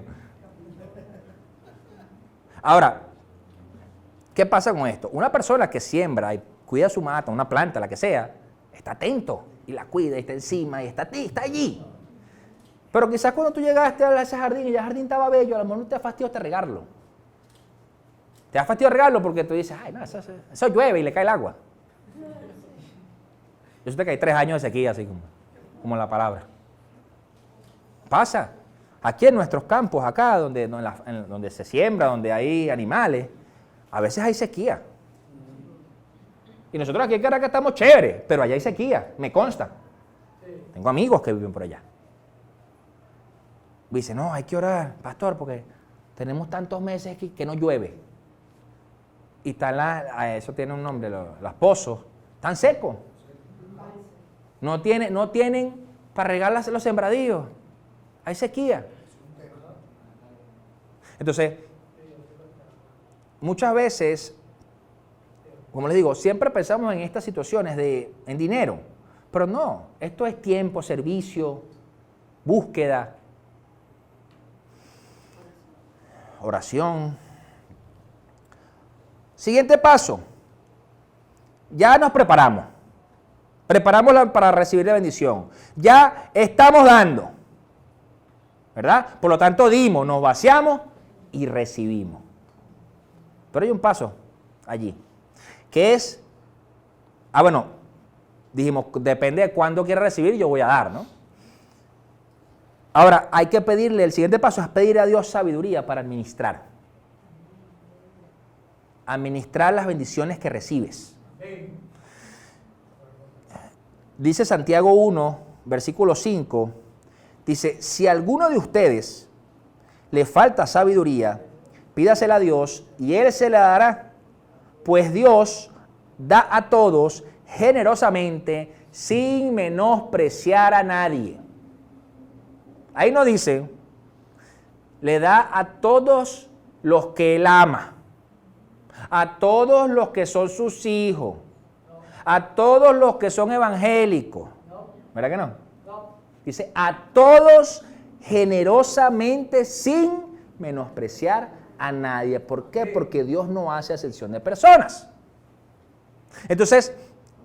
Ahora, ¿qué pasa con esto? Una persona que siembra y cuida su mata, una planta, la que sea, está atento y la cuida y está encima y está allí. Pero quizás cuando tú llegaste a ese jardín y ya el jardín estaba bello, a lo mejor no te da fastidio hasta regarlo. Te da fastidio regarlo porque tú dices, ay, no, eso llueve y le cae el agua. Yo sé que hay 3 años de sequía, así como la palabra. Pasa. Aquí en nuestros campos, acá donde se siembra, donde hay animales, a veces hay sequía. Y nosotros aquí en Caracas estamos chéveres, pero allá hay sequía, me consta. Tengo amigos que viven por allá. Y dice, no, hay que orar, pastor, porque tenemos tantos meses aquí que no llueve. Y están eso tiene un nombre, los pozos, están secos. No tienen para regar los sembradíos. Hay sequía. Entonces, muchas veces, como les digo, siempre pensamos en estas situaciones en dinero. Pero no, esto es tiempo, servicio, búsqueda, oración. Siguiente paso. Ya nos preparamos. Preparamos para recibir la bendición. Ya estamos dando. ¿Verdad? Por lo tanto, dimos, nos vaciamos y recibimos. Pero hay un paso allí, que es, bueno, dijimos, depende de cuándo quiera recibir, yo voy a dar, ¿no? Ahora, hay que pedirle, el siguiente paso es pedir a Dios sabiduría para administrar. Administrar las bendiciones que recibes. Dice Santiago 1, versículo 5, dice, si a alguno de ustedes le falta sabiduría, pídasela a Dios y Él se la dará, pues Dios da a todos generosamente sin menospreciar a nadie. Ahí no dice, le da a todos los que Él ama, a todos los que son sus hijos, a todos los que son evangélicos. ¿Verdad que no? Dice, a todos generosamente sin menospreciar a nadie. ¿Por qué? Porque Dios no hace acepción de personas. Entonces,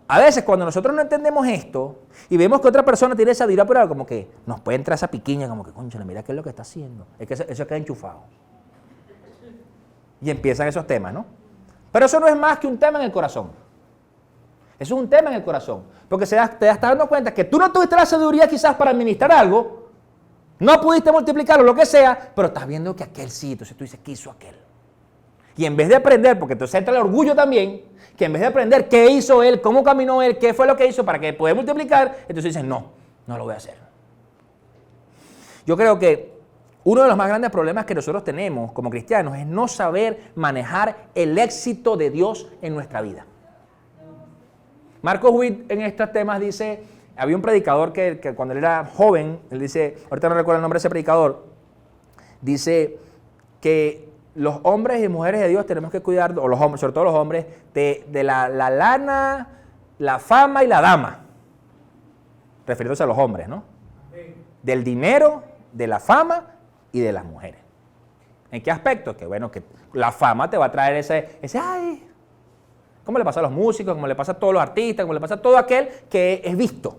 a veces cuando nosotros no entendemos esto y vemos que otra persona tiene sabiduría por algo, como que nos puede entrar esa piquiña, como que, cónchale, mira qué es lo que está haciendo. Es que eso queda enchufado. Y empiezan esos temas, ¿no? Pero eso no es más que un tema en el corazón. Eso es un tema en el corazón. Porque te estás dando cuenta que tú no tuviste la sabiduría quizás para administrar algo, no pudiste multiplicarlo, lo que sea, pero estás viendo que aquel sí, entonces tú dices, ¿qué hizo aquel? Y en vez de aprender, porque entonces entra el orgullo también, que en vez de aprender qué hizo él, cómo caminó él, qué fue lo que hizo para que pueda multiplicar, entonces dices, no lo voy a hacer. Yo creo que uno de los más grandes problemas que nosotros tenemos como cristianos es no saber manejar el éxito de Dios en nuestra vida. Marcos Witt en estos temas dice, Había un predicador que cuando él era joven, él dice, ahorita no recuerdo el nombre de ese predicador, dice que los hombres y mujeres de Dios tenemos que cuidar, o los hombres, sobre todo los hombres, de la lana, la fama y la dama. Refiriéndose a los hombres, ¿no? Del dinero, de la fama y de las mujeres. ¿En qué aspecto? Que bueno, que la fama te va a traer ese ay, como le pasa a los músicos, como le pasa a todos los artistas, como le pasa a todo aquel que es visto.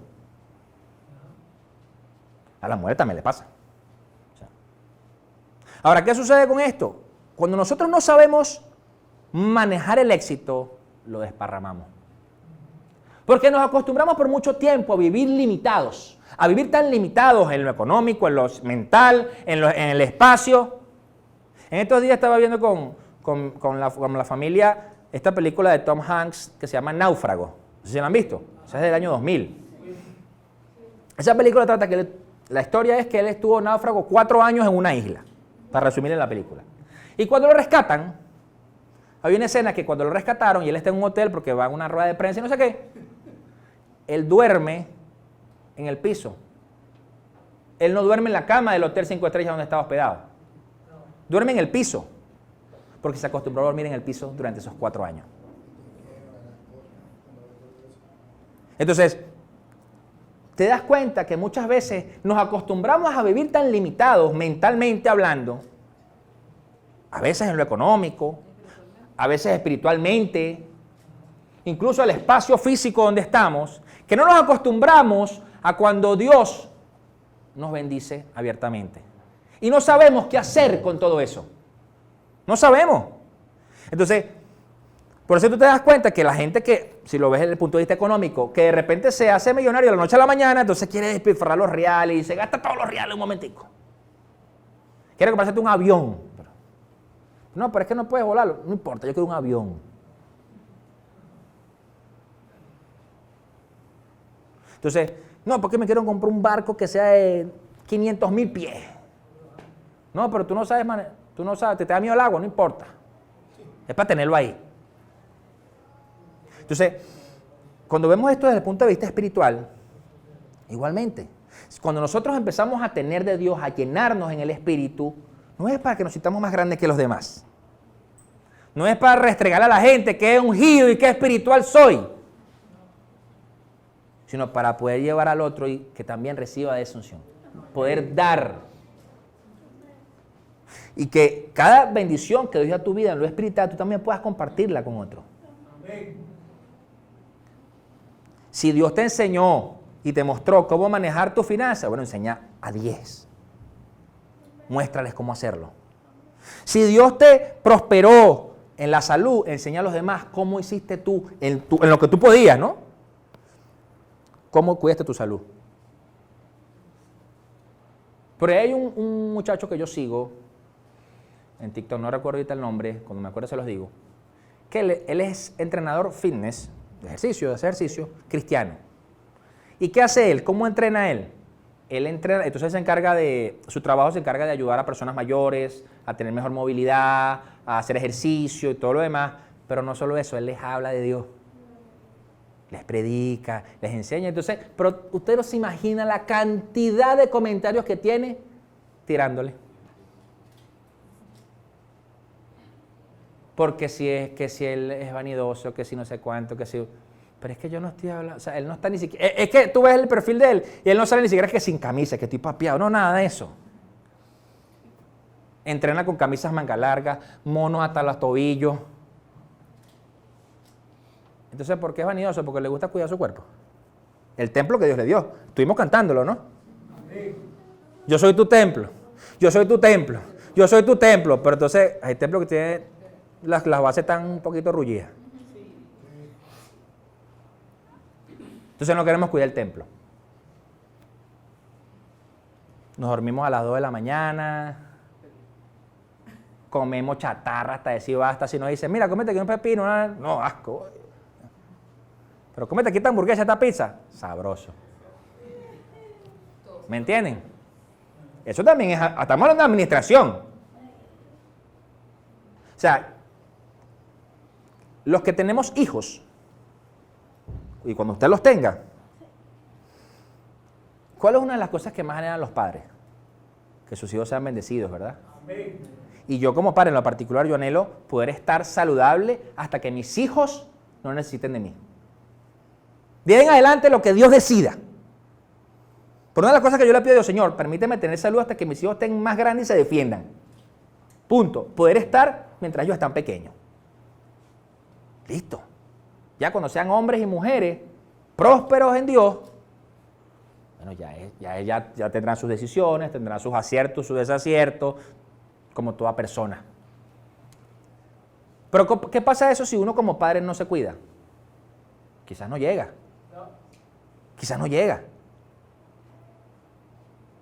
A la mujer también le pasa. Ahora, ¿qué sucede con esto? Cuando nosotros no sabemos manejar el éxito, lo desparramamos. Porque nos acostumbramos por mucho tiempo a vivir limitados, a vivir tan limitados en lo económico, en lo mental, en el espacio. En estos días estaba viendo con la familia esta película de Tom Hanks que se llama Náufrago. No sé si la han visto. Esa es del año 2000. Esa película trata que la historia es que él estuvo náufrago 4 años en una isla, para resumir en la película. Y cuando lo rescatan, hay una escena que cuando lo rescataron y él está en un hotel porque va a una rueda de prensa y no sé qué, él duerme en el piso. Él no duerme en la cama del hotel 5 estrellas donde estaba hospedado. Duerme en el piso, porque se acostumbró a dormir en el piso durante esos 4 años. Entonces, te das cuenta que muchas veces nos acostumbramos a vivir tan limitados mentalmente hablando, a veces en lo económico, a veces espiritualmente, incluso el espacio físico donde estamos, que no nos acostumbramos a cuando Dios nos bendice abiertamente. Y no sabemos qué hacer con todo eso. No sabemos. Entonces, por eso tú te das cuenta que la gente que, si lo ves desde el punto de vista económico, que de repente se hace millonario de la noche a la mañana, entonces quiere despilfarrar los reales y se gasta todos los reales un momentico. Quiere comprarse un avión. No, pero es que no puedes volarlo. No importa, yo quiero un avión. Entonces, no, porque me quiero comprar un barco que sea de 500,000 pies. No, pero tú no sabes, te da miedo el agua, no importa. Es para tenerlo ahí. Entonces, cuando vemos esto desde el punto de vista espiritual, igualmente, cuando nosotros empezamos a tener de Dios, a llenarnos en el espíritu, no es para que nos sintamos más grandes que los demás. No es para restregar a la gente que es ungido y que espiritual soy, sino para poder llevar al otro y que también reciba de esa unción. Poder dar. Y que cada bendición que Dios da a tu vida en lo espiritual, tú también puedas compartirla con otro. Amén. Si Dios te enseñó y te mostró cómo manejar tu finanzas, bueno, enseña a 10. Muéstrales cómo hacerlo. Si Dios te prosperó en la salud, enseña a los demás cómo hiciste tú en lo que tú podías, ¿no? ¿Cómo cuidaste tu salud? Por ahí hay un muchacho que yo sigo en TikTok, no recuerdo ahorita el nombre, cuando me acuerdo se los digo, que él es entrenador fitness, de ejercicio, cristiano. ¿Y qué hace él? ¿Cómo entrena él? Él entrena, entonces su trabajo se encarga de ayudar a personas mayores, a tener mejor movilidad, a hacer ejercicio y todo lo demás, pero no solo eso, él les habla de Dios. Les predica, les enseña. Entonces, pero usted no se imagina la cantidad de comentarios que tiene tirándole. Porque si él es vanidoso, que si no sé cuánto, que si... Pero es que yo no estoy hablando, o sea, él no está ni siquiera... Es que tú ves el perfil de él y él no sale ni siquiera que sin camisa, que estoy papeado, no, nada de eso. Entrena con camisas manga largas, monos hasta los tobillos. Entonces, ¿por qué es vanidoso? Porque le gusta cuidar su cuerpo. El templo que Dios le dio. Estuvimos cantándolo, ¿no? Yo soy tu templo, yo soy tu templo, yo soy tu templo. Pero entonces hay templos que tienen las bases están un poquito rullidas. Entonces no queremos cuidar el templo. Nos dormimos a las 2 de la mañana, comemos chatarra hasta decir basta. Si nos dicen, mira, cómete aquí un pepino, no, asco. Pero cómete aquí esta hamburguesa, esta pizza, sabroso. ¿Me entienden? Eso también es, estamos hablando de administración. O sea, los que tenemos hijos, y cuando usted los tenga, ¿Cuál es una de las cosas que más anhelan los padres? Que sus hijos sean bendecidos, ¿verdad? Amén. Y yo como padre en lo particular, yo anhelo poder estar saludable hasta que mis hijos no necesiten de mí. De ahí en adelante lo que Dios decida. Pero una de las cosas que yo le pido a Dios, Señor, permíteme tener salud hasta que mis hijos estén más grandes y se defiendan. Punto. Poder estar mientras ellos están pequeños. Listo. Ya cuando sean hombres y mujeres prósperos en Dios, bueno, ya tendrán sus decisiones, tendrán sus aciertos, sus desaciertos, como toda persona. Pero ¿qué pasa eso si uno como padre no se cuida? Quizás no llega. Quizás no llega.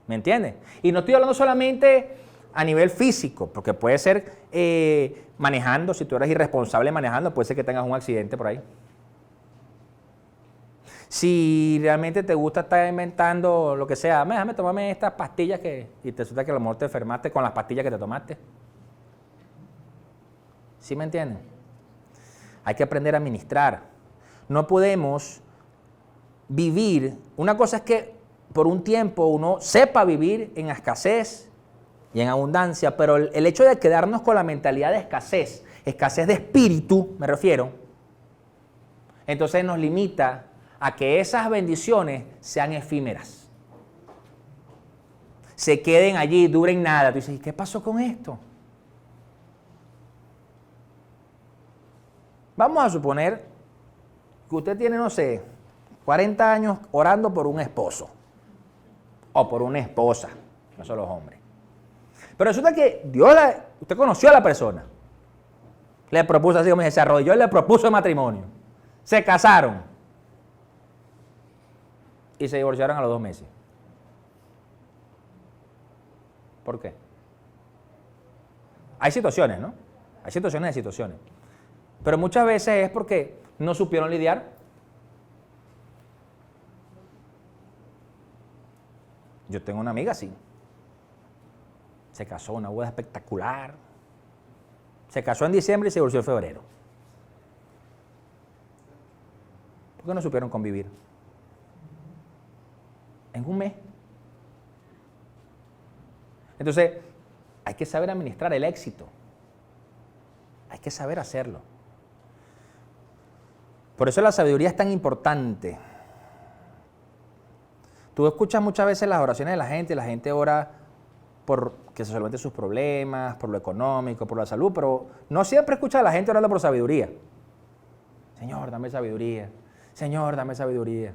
¿Me entiendes? Y no estoy hablando solamente a nivel físico, porque puede ser manejando, si tú eres irresponsable manejando, puede ser que tengas un accidente por ahí. Si realmente te gusta estar inventando lo que sea, déjame tomarme estas pastillas y te resulta que a lo mejor te enfermaste con las pastillas que te tomaste. ¿Sí me entienden? Hay que aprender a administrar. No podemos vivir. Una cosa es que por un tiempo uno sepa vivir en escasez y en abundancia, pero el hecho de quedarnos con la mentalidad de escasez de espíritu, me refiero, entonces nos limita a que esas bendiciones sean efímeras. Se queden allí, duren nada. Tú dices, ¿y qué pasó con esto? Vamos a suponer que usted tiene, no sé, 40 años orando por un esposo o por una esposa, no son los hombres. Pero resulta que usted conoció a la persona, le propuso, así como se arrodilló y le propuso matrimonio, se casaron y se divorciaron a los 2 meses. ¿Por qué? Hay situaciones, ¿no? Hay situaciones de situaciones. Pero muchas veces es porque no supieron lidiar. Yo tengo una amiga así. Se casó, una boda espectacular. Se casó en diciembre y se divorció en febrero. ¿Por qué no supieron convivir? En un mes. Entonces, hay que saber administrar el éxito. Hay que saber hacerlo. Por eso la sabiduría es tan importante. Tú escuchas muchas veces las oraciones de la gente ora por que se solventen sus problemas, por lo económico, por la salud, pero no siempre escuchas a la gente orando por sabiduría. Señor, dame sabiduría. Señor, dame sabiduría.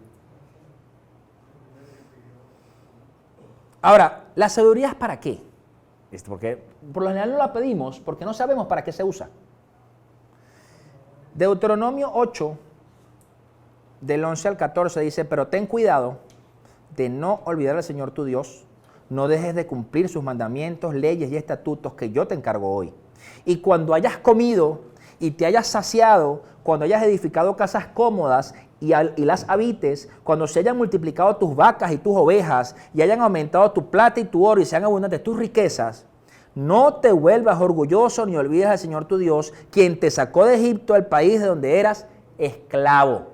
Ahora, ¿la sabiduría es para qué? Porque por lo general no la pedimos porque no sabemos para qué se usa. Deuteronomio 8, del 11 al 14 dice, pero ten cuidado de no olvidar al Señor tu Dios, no dejes de cumplir sus mandamientos, leyes y estatutos que yo te encargo hoy. Y cuando hayas comido y te hayas saciado, cuando hayas edificado casas cómodas y las habites, cuando se hayan multiplicado tus vacas y tus ovejas y hayan aumentado tu plata y tu oro y sean abundantes tus riquezas, no te vuelvas orgulloso ni olvides al Señor tu Dios, quien te sacó de Egipto, el país de donde eras esclavo.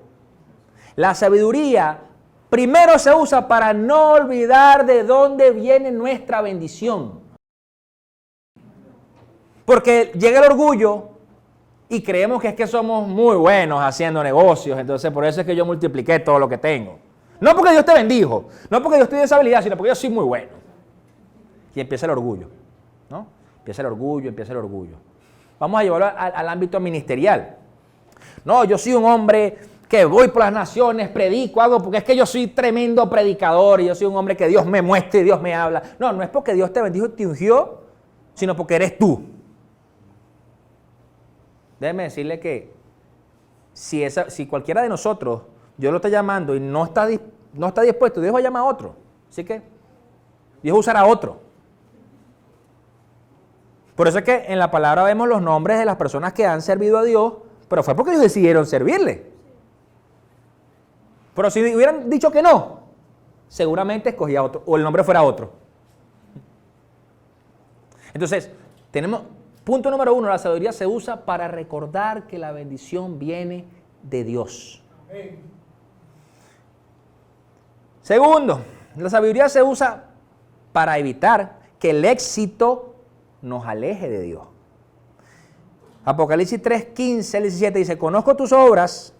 La sabiduría primero se usa para no olvidar de dónde viene nuestra bendición. Porque llega el orgullo y creemos que es que somos muy buenos haciendo negocios, entonces por eso es que yo multipliqué todo lo que tengo. No porque Dios te bendijo, no porque Dios te dio esa habilidad, sino porque yo soy muy bueno. Y empieza el orgullo, ¿no? Empieza el orgullo. Vamos a llevarlo al ámbito ministerial. No, yo soy un hombre que voy por las naciones, predico, hago, porque es que yo soy tremendo predicador y yo soy un hombre que Dios me muestra y Dios me habla. No, no es porque Dios te bendijo y te ungió, sino porque eres tú. Déjeme decirle que si cualquiera de nosotros, Dios lo está llamando y no está dispuesto, Dios va a llamar a otro. Así que Dios usará a otro. Por eso es que en la palabra vemos los nombres de las personas que han servido a Dios, pero fue porque ellos decidieron servirle. Pero si hubieran dicho que no, seguramente escogía otro, o el nombre fuera otro. Entonces, tenemos, punto número 1, la sabiduría se usa para recordar que la bendición viene de Dios. Amén. Segundo, La sabiduría se usa para evitar que el éxito nos aleje de Dios. Apocalipsis 3:15 al 17 dice, conozco tus obras,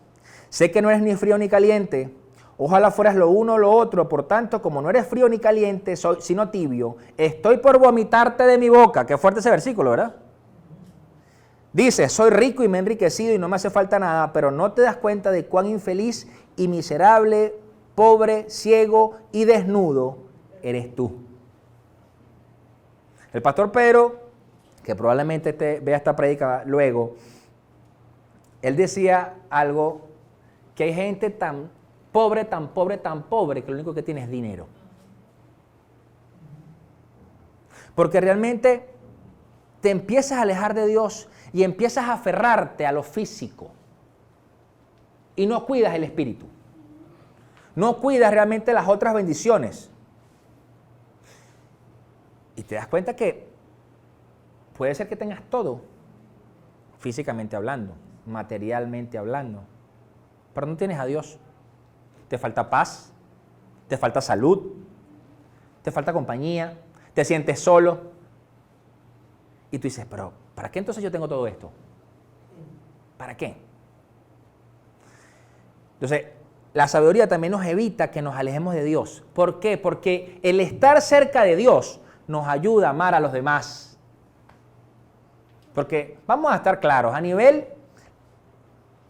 sé que no eres ni frío ni caliente, ojalá fueras lo uno o lo otro, por tanto, como no eres frío ni caliente, sino tibio, estoy por vomitarte de mi boca. Qué fuerte ese versículo, ¿verdad? Dice, soy rico y me he enriquecido y no me hace falta nada, pero no te das cuenta de cuán infeliz y miserable, pobre, ciego y desnudo eres tú. El pastor Pedro, que probablemente vea esta prédica luego, él decía algo, que hay gente tan pobre, que lo único que tiene es dinero. Porque realmente te empiezas a alejar de Dios y empiezas a aferrarte a lo físico y no cuidas el espíritu. No cuidas realmente las otras bendiciones. Y te das cuenta que puede ser que tengas todo, físicamente hablando, materialmente hablando, pero no tienes a Dios. Te falta paz, te falta salud, te falta compañía, te sientes solo. Y tú dices, pero ¿para qué entonces yo tengo todo esto? ¿Para qué? Entonces, la sabiduría también nos evita que nos alejemos de Dios. ¿Por qué? Porque el estar cerca de Dios nos ayuda a amar a los demás. Porque vamos a estar claros, a nivel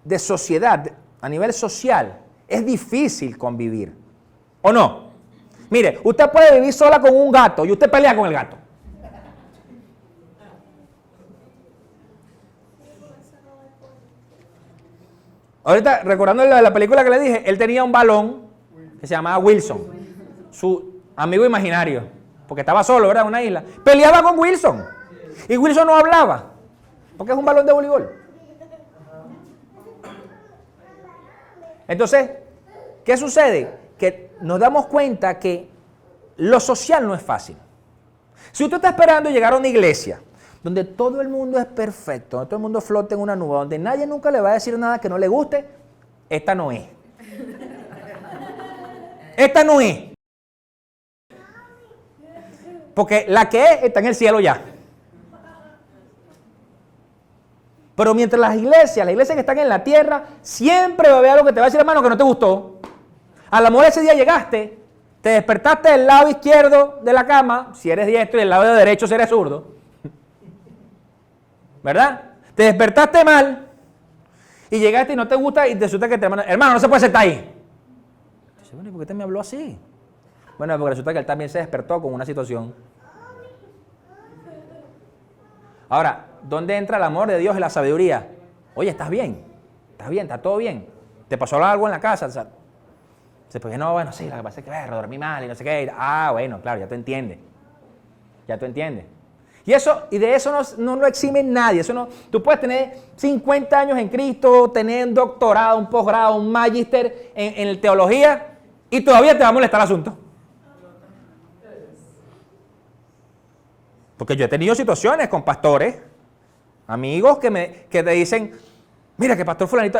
de sociedad, a nivel social, es difícil convivir. ¿O no? Mire, usted puede vivir sola con un gato y usted pelea con el gato. Ahorita, recordando la película que le dije, él tenía un balón que se llamaba Wilson, su amigo imaginario, porque estaba solo, ¿verdad? En una isla. Peleaba con Wilson. Y Wilson no hablaba, porque es un balón de voleibol. Entonces, ¿qué sucede? Que nos damos cuenta que lo social no es fácil. Si usted está esperando llegar a una iglesia donde todo el mundo es perfecto, donde todo el mundo flota en una nube, donde nadie nunca le va a decir nada que no le guste, esta no es. Esta no es. Porque la que es está en el cielo ya. Pero mientras las iglesias que están en la tierra, siempre va a haber algo que te va a decir, hermano, que no te gustó. A lo mejor ese día llegaste, te despertaste del lado izquierdo de la cama, si eres diestro, y del lado derecho si eres zurdo. ¿Verdad? Te despertaste mal y llegaste y no te gusta y te resulta que te hermano, no se puede sentar ahí. Dice, bueno, ¿y por qué te me habló así? Bueno, porque resulta que él también se despertó con una situación. Ahora, ¿dónde entra el amor de Dios y la sabiduría? Oye, ¿estás bien? ¿Está todo bien? ¿Te pasó algo en la casa? O sea, pues no, bueno, sí, lo que pasa es que dormí mal y no sé qué. Ah, bueno, claro, ya tú entiendes. Y de eso no lo exime nadie. Eso no, tú puedes tener 50 años en Cristo, tener un doctorado, un posgrado, un magíster en teología y todavía te va a molestar el asunto. Porque yo he tenido situaciones con pastores, amigos que te dicen, mira que pastor fulanito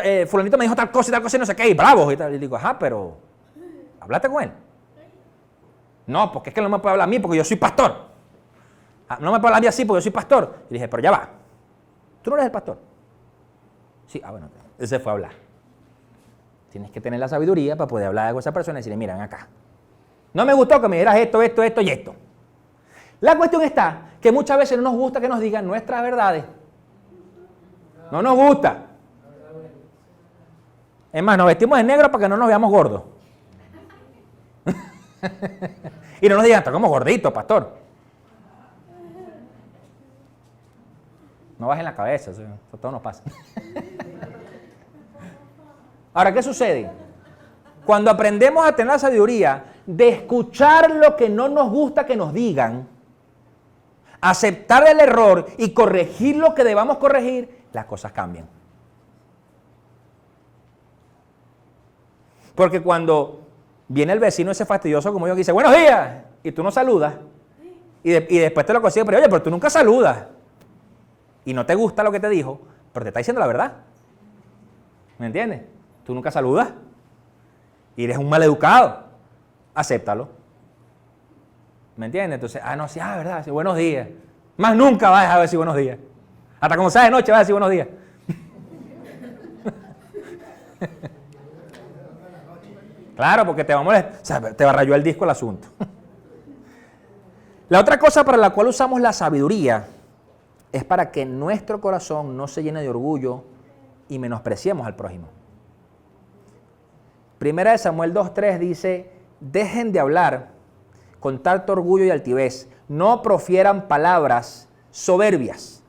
me dijo tal cosa y no sé qué, y bravos y tal. Y digo, ajá, pero háblate con él. No, porque es que no me puede hablar a mí porque yo soy pastor. No me puede hablar a mí así porque yo soy pastor. Y dije, pero ya va. ¿Tú no eres el pastor? Sí, bueno, él se fue a hablar. Tienes que tener la sabiduría para poder hablar con esa persona y decirle, mira, ven acá. No me gustó que me dijeras esto y esto. La cuestión está que muchas veces no nos gusta que nos digan nuestras verdades. No nos gusta. Es más, nos vestimos de negro para que no nos veamos gordos. Y no nos digan, está como gordito, pastor. No bajen la cabeza, eso todo nos pasa. Ahora, ¿qué sucede? Cuando aprendemos a tener la sabiduría de escuchar lo que no nos gusta que nos digan, aceptar el error y corregir lo que debamos corregir, las cosas cambian. Porque cuando viene el vecino ese fastidioso como yo que dice, buenos días, y tú no saludas, y después te lo consigues, pero oye, pero tú nunca saludas. Y no te gusta lo que te dijo, pero te está diciendo la verdad. ¿Me entiendes? Tú nunca saludas y eres un maleducado. Acéptalo. ¿Me entiendes? Entonces, no, sí, verdad, sí, buenos días. Más nunca vas a dejar de decir buenos días. Hasta cuando sea de noche vas a decir buenos días. Claro, porque te va a molestar, o sea, te va a rayar el disco el asunto. La otra cosa para la cual usamos la sabiduría es para que nuestro corazón no se llene de orgullo y menospreciemos al prójimo. Primera de Samuel 2:3 dice, dejen de hablar con tanto orgullo y altivez, no profieran palabras soberbias.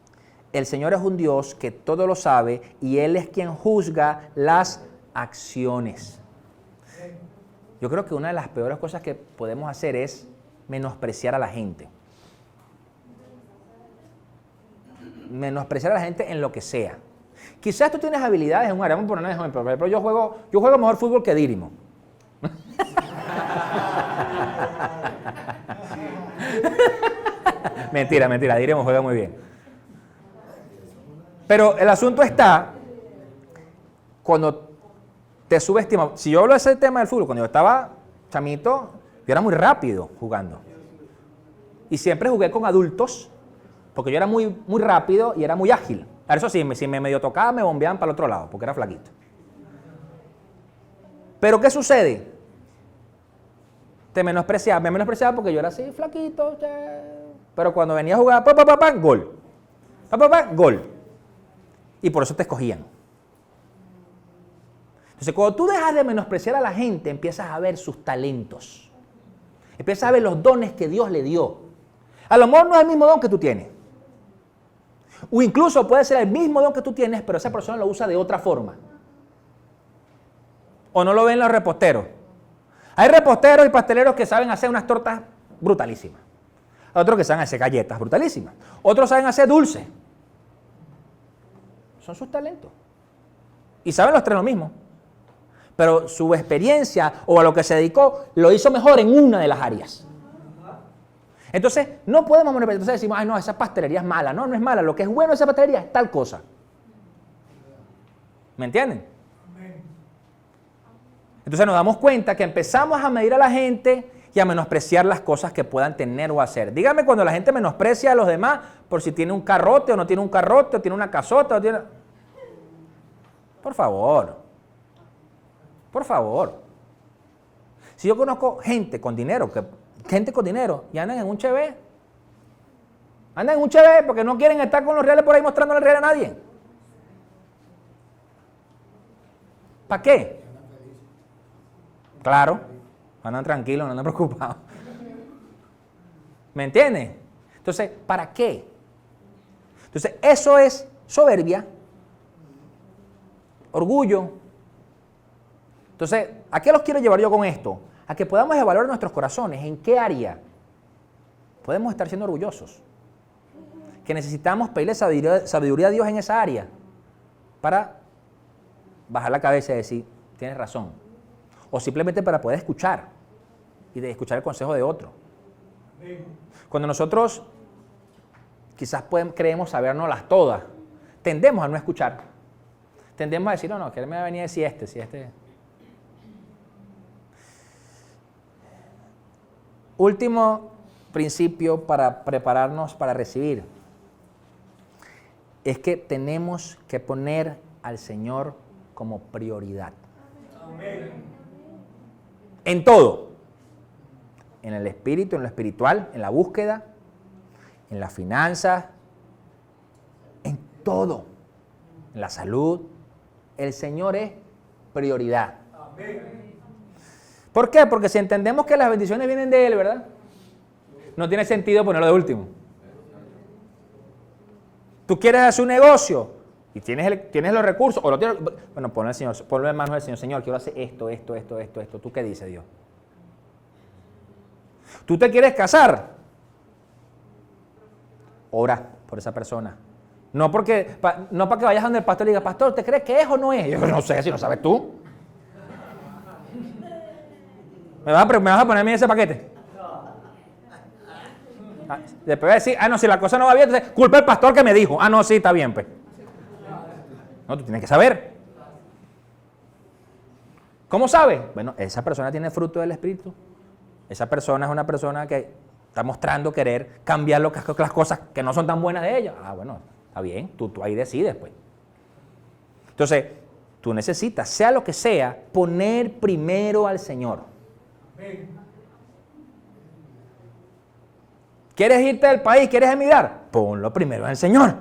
El Señor es un Dios que todo lo sabe y Él es quien juzga las acciones. Yo creo que una de las peores cosas que podemos hacer es menospreciar a la gente. Menospreciar a la gente en lo que sea. Quizás tú tienes habilidades en un área, vamos a poner un ejemplo, pero yo juego mejor fútbol que Dírimo. Mentira, Dírimo juega muy bien. Pero el asunto está cuando te subestimamos. Si yo hablo de ese tema del fútbol, cuando yo estaba chamito, yo era muy rápido jugando. Y siempre jugué con adultos, porque yo era muy rápido y era muy ágil. A eso sí, si me medio tocaba, me bombeaban para el otro lado, porque era flaquito. Pero ¿qué sucede? Me menospreciaba porque yo era así, flaquito. Pero cuando venía a jugar, gol. Gol. Y por eso te escogían. Entonces, cuando tú dejas de menospreciar a la gente, empiezas a ver sus talentos. Empiezas a ver los dones que Dios le dio. A lo mejor no es el mismo don que tú tienes. O incluso puede ser el mismo don que tú tienes, pero esa persona lo usa de otra forma. O no lo ven los reposteros. Hay reposteros y pasteleros que saben hacer unas tortas brutalísimas. Otros que saben hacer galletas brutalísimas. Otros saben hacer dulces. Son sus talentos. Y saben los tres lo mismo. Pero su experiencia o a lo que se dedicó lo hizo mejor en una de las áreas. Entonces, no podemos monopolizar. Entonces decimos, ay no, esa pastelería es mala. No, no es mala. Lo que es bueno de esa pastelería es tal cosa. ¿Me entienden? Entonces nos damos cuenta que empezamos a medir a la gente y a menospreciar las cosas que puedan tener o hacer. Dígame cuando la gente menosprecia a los demás por si tiene un carrote o no tiene un carrote, o tiene una casota, o tiene... Por favor. Por favor. Si yo conozco gente con dinero y andan en un cheve, porque no quieren estar con los reales por ahí mostrándole el real a nadie. ¿Para qué? Claro, andan tranquilos, no andan preocupados. ¿Me entiendes? Entonces, ¿para qué? Entonces, eso es soberbia, orgullo. Entonces, ¿a qué los quiero llevar yo con esto? A que podamos evaluar nuestros corazones, en qué área podemos estar siendo orgullosos. Que necesitamos pedirle sabiduría a Dios en esa área para bajar la cabeza y decir, tienes razón. O simplemente para poder escuchar y de escuchar el consejo de otro. Cuando nosotros quizás creemos sabérnoslas todas, tendemos a no escuchar. Tendemos a decir, no, que él me va a venir a decir si este. Último principio para prepararnos para recibir es que tenemos que poner al Señor como prioridad. Amén. En todo. En el espíritu, en lo espiritual, en la búsqueda, en las finanzas, en todo. En la salud. El Señor es prioridad. Amén. ¿Por qué? Porque si entendemos que las bendiciones vienen de Él, ¿verdad? No tiene sentido ponerlo de último. Tú quieres hacer un negocio y tienes los recursos, o lo tienes, bueno, ponlo en manos del Señor. Señor, quiero hacer esto. ¿Tú qué dices, Dios? ¿Tú te quieres casar? Ora por esa persona. No para que vayas donde el pastor y diga, pastor, ¿te crees que es o no es? Yo no sé, si no sabes tú. ¿Me vas a poner a mí ese paquete? Después va a decir, no, si la cosa no va bien, entonces culpa al pastor que me dijo. No, sí, está bien, pues. No, tú tienes que saber. ¿Cómo sabes? Bueno, esa persona tiene fruto del Espíritu. Esa persona es una persona que Está mostrando querer cambiar las cosas que no son tan buenas de ella. Ah, bueno, está bien, tú ahí decides, pues. Entonces, tú necesitas, sea lo que sea, poner primero al Señor. ¿Quieres irte del país? ¿Quieres emigrar? Ponlo primero al Señor.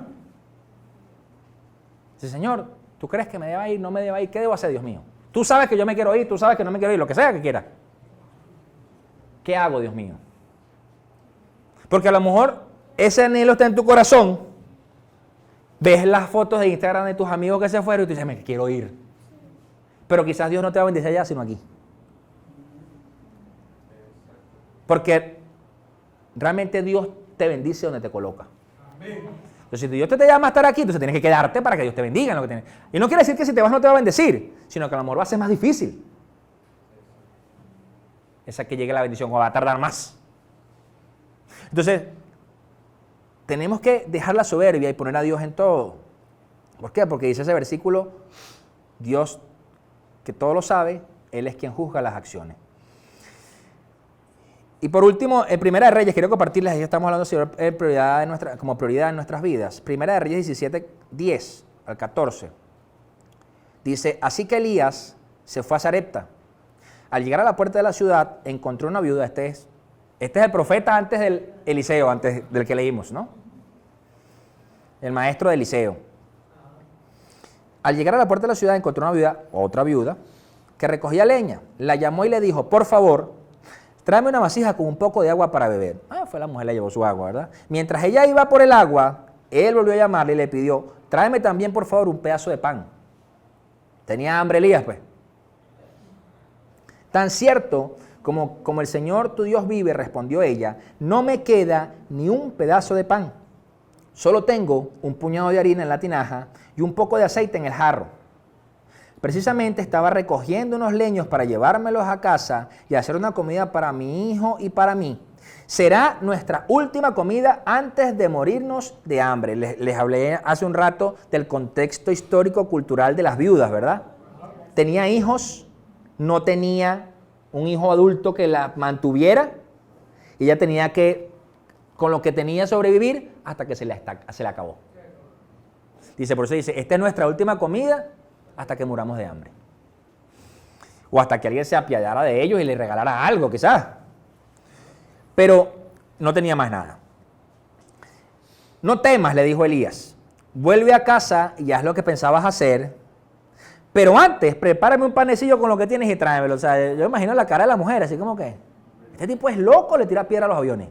Dice, Señor, ¿tú crees que me deba ir? ¿No me deba ir? ¿Qué debo hacer, Dios mío? Tú sabes que yo me quiero ir, tú sabes que no me quiero ir, lo que sea que quiera. ¿Qué hago, Dios mío? Porque a lo mejor ese anhelo está en tu corazón, ves las fotos de Instagram de tus amigos que se fueron y tú dices, me quiero ir. Pero quizás Dios no te va a bendecir allá, sino aquí. Porque realmente Dios te bendice donde te coloca. Entonces, si Dios te llama a estar aquí, entonces tienes que quedarte para que Dios te bendiga en lo que tienes. Y no quiere decir que si te vas no te va a bendecir, sino que a lo mejor va a ser más difícil. Esa que llegue la bendición o va a tardar más. Entonces, tenemos que dejar la soberbia y poner a Dios en todo. ¿Por qué? Porque dice ese versículo, Dios, que todo lo sabe, Él es quien juzga las acciones. Y por último, en Primera de Reyes, quiero compartirles, ya estamos hablando sobre como prioridad en nuestras vidas. Primera de Reyes 17, 10 al 14. Dice, así que Elías se fue a Sarepta. Al llegar a la puerta de la ciudad, encontró una viuda. Este es el profeta antes del Eliseo, antes del que leímos, ¿no? El maestro de Eliseo. Al llegar a la puerta de la ciudad, encontró una viuda, otra viuda, que recogía leña. La llamó y le dijo, por favor, tráeme una vasija con un poco de agua para beber. Fue la mujer, le llevó su agua, ¿verdad? Mientras ella iba por el agua, él volvió a llamarle y le pidió, tráeme también, por favor, un pedazo de pan. Tenía hambre Elías, pues. Tan cierto como el Señor tu Dios vive, respondió ella, no me queda ni un pedazo de pan. Solo tengo un puñado de harina en la tinaja y un poco de aceite en el jarro. Precisamente estaba recogiendo unos leños para llevármelos a casa y hacer una comida para mi hijo y para mí. Será nuestra última comida antes de morirnos de hambre. Les hablé hace un rato del contexto histórico-cultural de las viudas, ¿verdad? Tenía hijos, no tenía un hijo adulto que la mantuviera y ella tenía que, con lo que tenía, sobrevivir hasta que se le acabó. Dice, por eso dice, esta es nuestra última comida hasta que muramos de hambre. O hasta que alguien se apiadara de ellos y les regalara algo, quizás. Pero no tenía más nada. No temas, le dijo Elías. Vuelve a casa y haz lo que pensabas hacer. Pero antes, prepárame un panecillo con lo que tienes y tráemelo. O sea, yo imagino la cara de la mujer, así como que, este tipo es loco, le tira piedra a los aviones.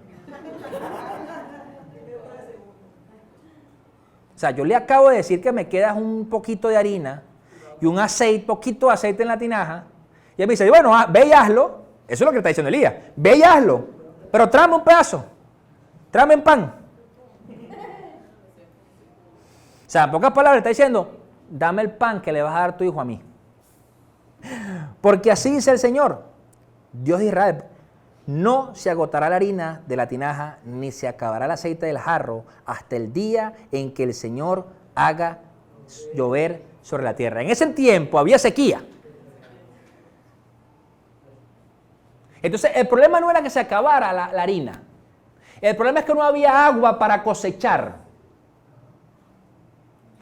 O sea, yo le acabo de decir que me queda un poquito de harina y un aceite, poquito de aceite en la tinaja. Y él me dice, bueno, ve y hazlo. Eso es lo que le está diciendo Elías. Ve y hazlo. Pero tráeme un pedazo. Tráeme un pan. O sea, en pocas palabras, está diciendo, dame el pan que le vas a dar tu hijo a mí. Porque así dice el Señor, Dios de Israel, no se agotará la harina de la tinaja, ni se acabará el aceite del jarro, hasta el día en que el Señor haga llover sobre la tierra. En ese tiempo había sequía. Entonces, el problema no era que se acabara la harina. El problema es que no había agua para cosechar.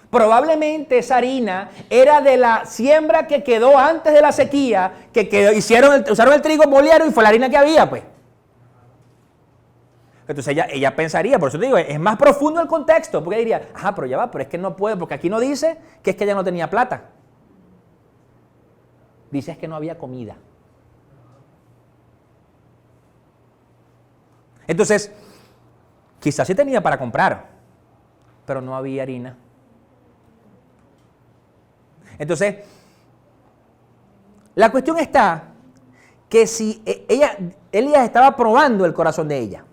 Probablemente esa harina era de la siembra que quedó antes de la sequía, usaron el trigo bolero y fue la harina que había, pues. Entonces ella pensaría, por eso te digo, es más profundo el contexto, porque ella diría, pero ya va, pero es que no puede, porque aquí no dice que es que ella no tenía plata. Dice es que no había comida. Entonces, quizás sí tenía para comprar, pero no había harina. Entonces, la cuestión está que si Elías estaba probando el corazón de ella.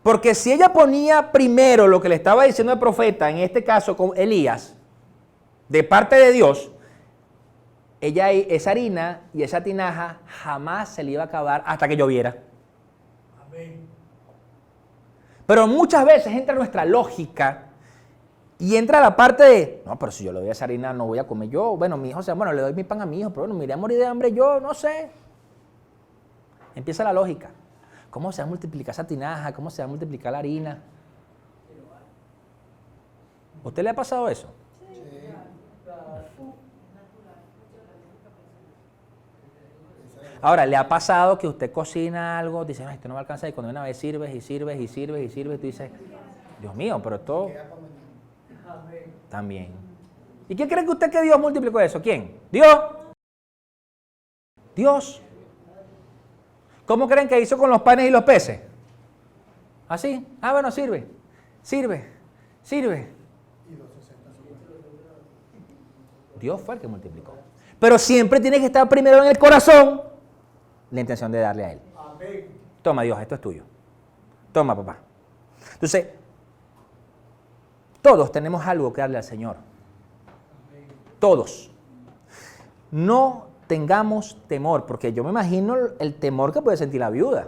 Porque si ella ponía primero lo que le estaba diciendo el profeta, en este caso con Elías, de parte de Dios, esa harina y esa tinaja jamás se le iba a acabar hasta que lloviera. Amén. Pero muchas veces entra nuestra lógica y entra la parte de, no, pero si yo le doy esa harina no voy a comer yo. Bueno, mi hijo, le doy mi pan a mi hijo, pero bueno, me iré a morir de hambre yo, no sé. Empieza la lógica. ¿cómo se va a multiplicar esa tinaja? ¿Cómo se va a multiplicar la harina? ¿Usted le ha pasado eso? Ahora, ¿le ha pasado que usted cocina algo, dice, no, esto no va a alcanzar, y cuando una vez sirves y sirves y sirves y sirves, tú dices, Dios mío, pero esto también. ¿Y quién cree que usted que Dios multiplicó eso? ¿Quién? ¿Dios? Dios. ¿Cómo creen que hizo con los panes y los peces? ¿Así? Ah, bueno, sirve, sirve, sirve. Dios fue el que multiplicó. Pero siempre tiene que estar primero en el corazón la intención de darle a Él. Toma, Dios, esto es tuyo. Toma, papá. Entonces, todos tenemos algo que darle al Señor. Todos. No tengamos temor, porque yo me imagino el temor que puede sentir la viuda.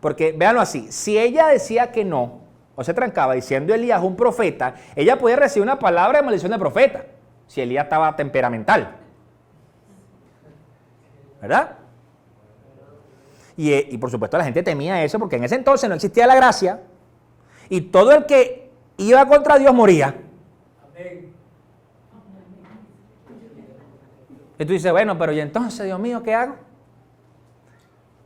Porque, véanlo así, si ella decía que no, o se trancaba diciendo Elías un profeta, ella podía recibir una palabra de maldición de profeta, si Elías estaba temperamental. ¿Verdad? Y por supuesto la gente temía eso, porque en ese entonces no existía la gracia, y todo el que iba contra Dios moría. Y tú dices, bueno, pero ¿y entonces, Dios mío, qué hago?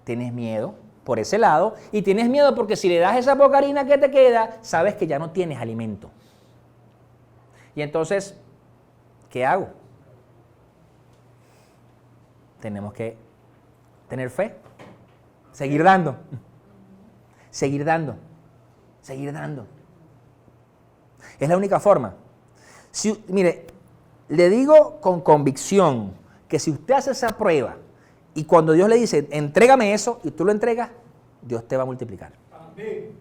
Tienes miedo por ese lado, y tienes miedo porque si le das esa poca harina que te queda, sabes que ya no tienes alimento. Y entonces, ¿qué hago? Tenemos que tener fe, seguir dando, seguir dando, seguir dando. Es la única forma. Mire, le digo con convicción que si usted hace esa prueba y cuando Dios le dice, entrégame eso, y tú lo entregas, Dios te va a multiplicar. Amén.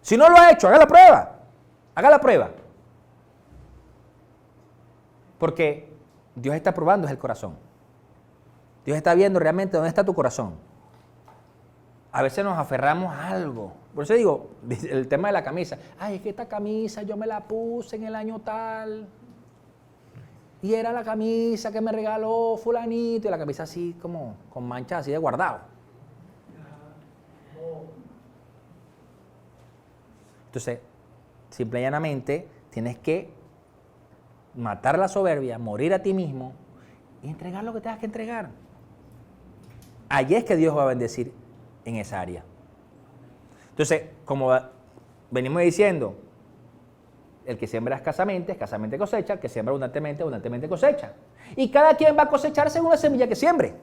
Si no lo ha hecho, haga la prueba. Haga la prueba. Porque Dios está probando es el corazón. Dios está viendo realmente dónde está tu corazón. A veces nos aferramos a algo. Por eso digo, el tema de la camisa. Ay, es que esta camisa yo me la puse en el año tal. Y era la camisa que me regaló fulanito. Y la camisa así como con manchas así de guardado. Entonces, simple y llanamente, tienes que matar la soberbia, morir a ti mismo y entregar lo que tengas que entregar. Allí es que Dios va a bendecir en esa área. Entonces, como venimos diciendo, el que siembra escasamente cosecha, el que siembra abundantemente, abundantemente cosecha. Y cada quien va a cosechar según la semilla que siembre.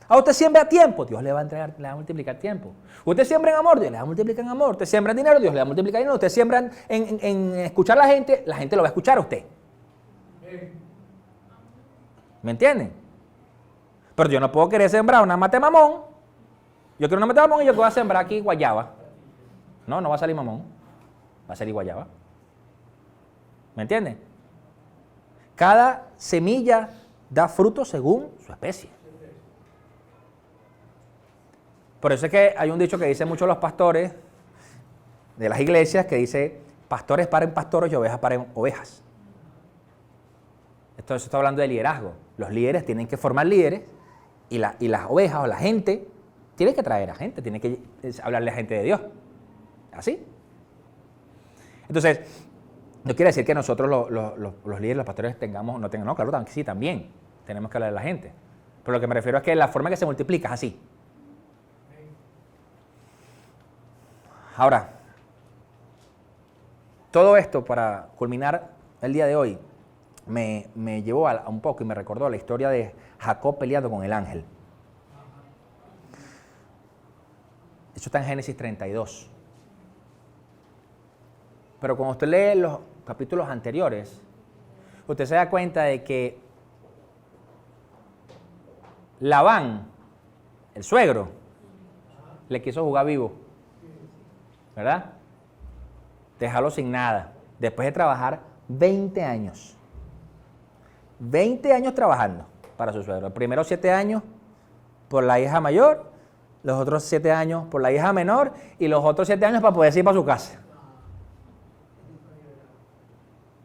A usted siembra a tiempo, Dios le va a entregar, le va a multiplicar tiempo. Usted siembra en amor, Dios le va a multiplicar en amor. Usted siembra en dinero, Dios le va a multiplicar dinero. Usted siembra en escuchar a la gente lo va a escuchar a usted. ¿Me entienden? Pero yo no puedo querer sembrar una mate mamón. Yo quiero una mate mamón y yo voy a sembrar aquí guayaba. No, no va a salir mamón. Va a salir guayaba. ¿Me entienden? Cada semilla da fruto según su especie. Por eso es que hay un dicho que dicen muchos los pastores de las iglesias que dice, pastores paren pastores y ovejas paren ovejas. Esto está hablando de liderazgo. Los líderes tienen que formar líderes y las ovejas o la gente tiene que traer a gente, tiene que hablarle a gente de Dios. ¿Así? Entonces, no quiere decir que nosotros los líderes, los pastores no tengan, no, claro, sí, también tenemos que hablar de la gente. Pero lo que me refiero es que la forma que se multiplica es así. Ahora, todo esto para culminar el día de hoy me llevó a un poco y me recordó la historia de Jacob peleando con el ángel. Eso está en Génesis 32. Pero cuando usted lee los capítulos anteriores, usted se da cuenta de que Labán, el suegro, le quiso jugar vivo. ¿Verdad? Dejarlo sin nada. Después de trabajar 20 años. 20 años trabajando para su suegro. Los primeros 7 años por la hija mayor, los otros 7 años por la hija menor y los otros 7 años para poder ir para su casa.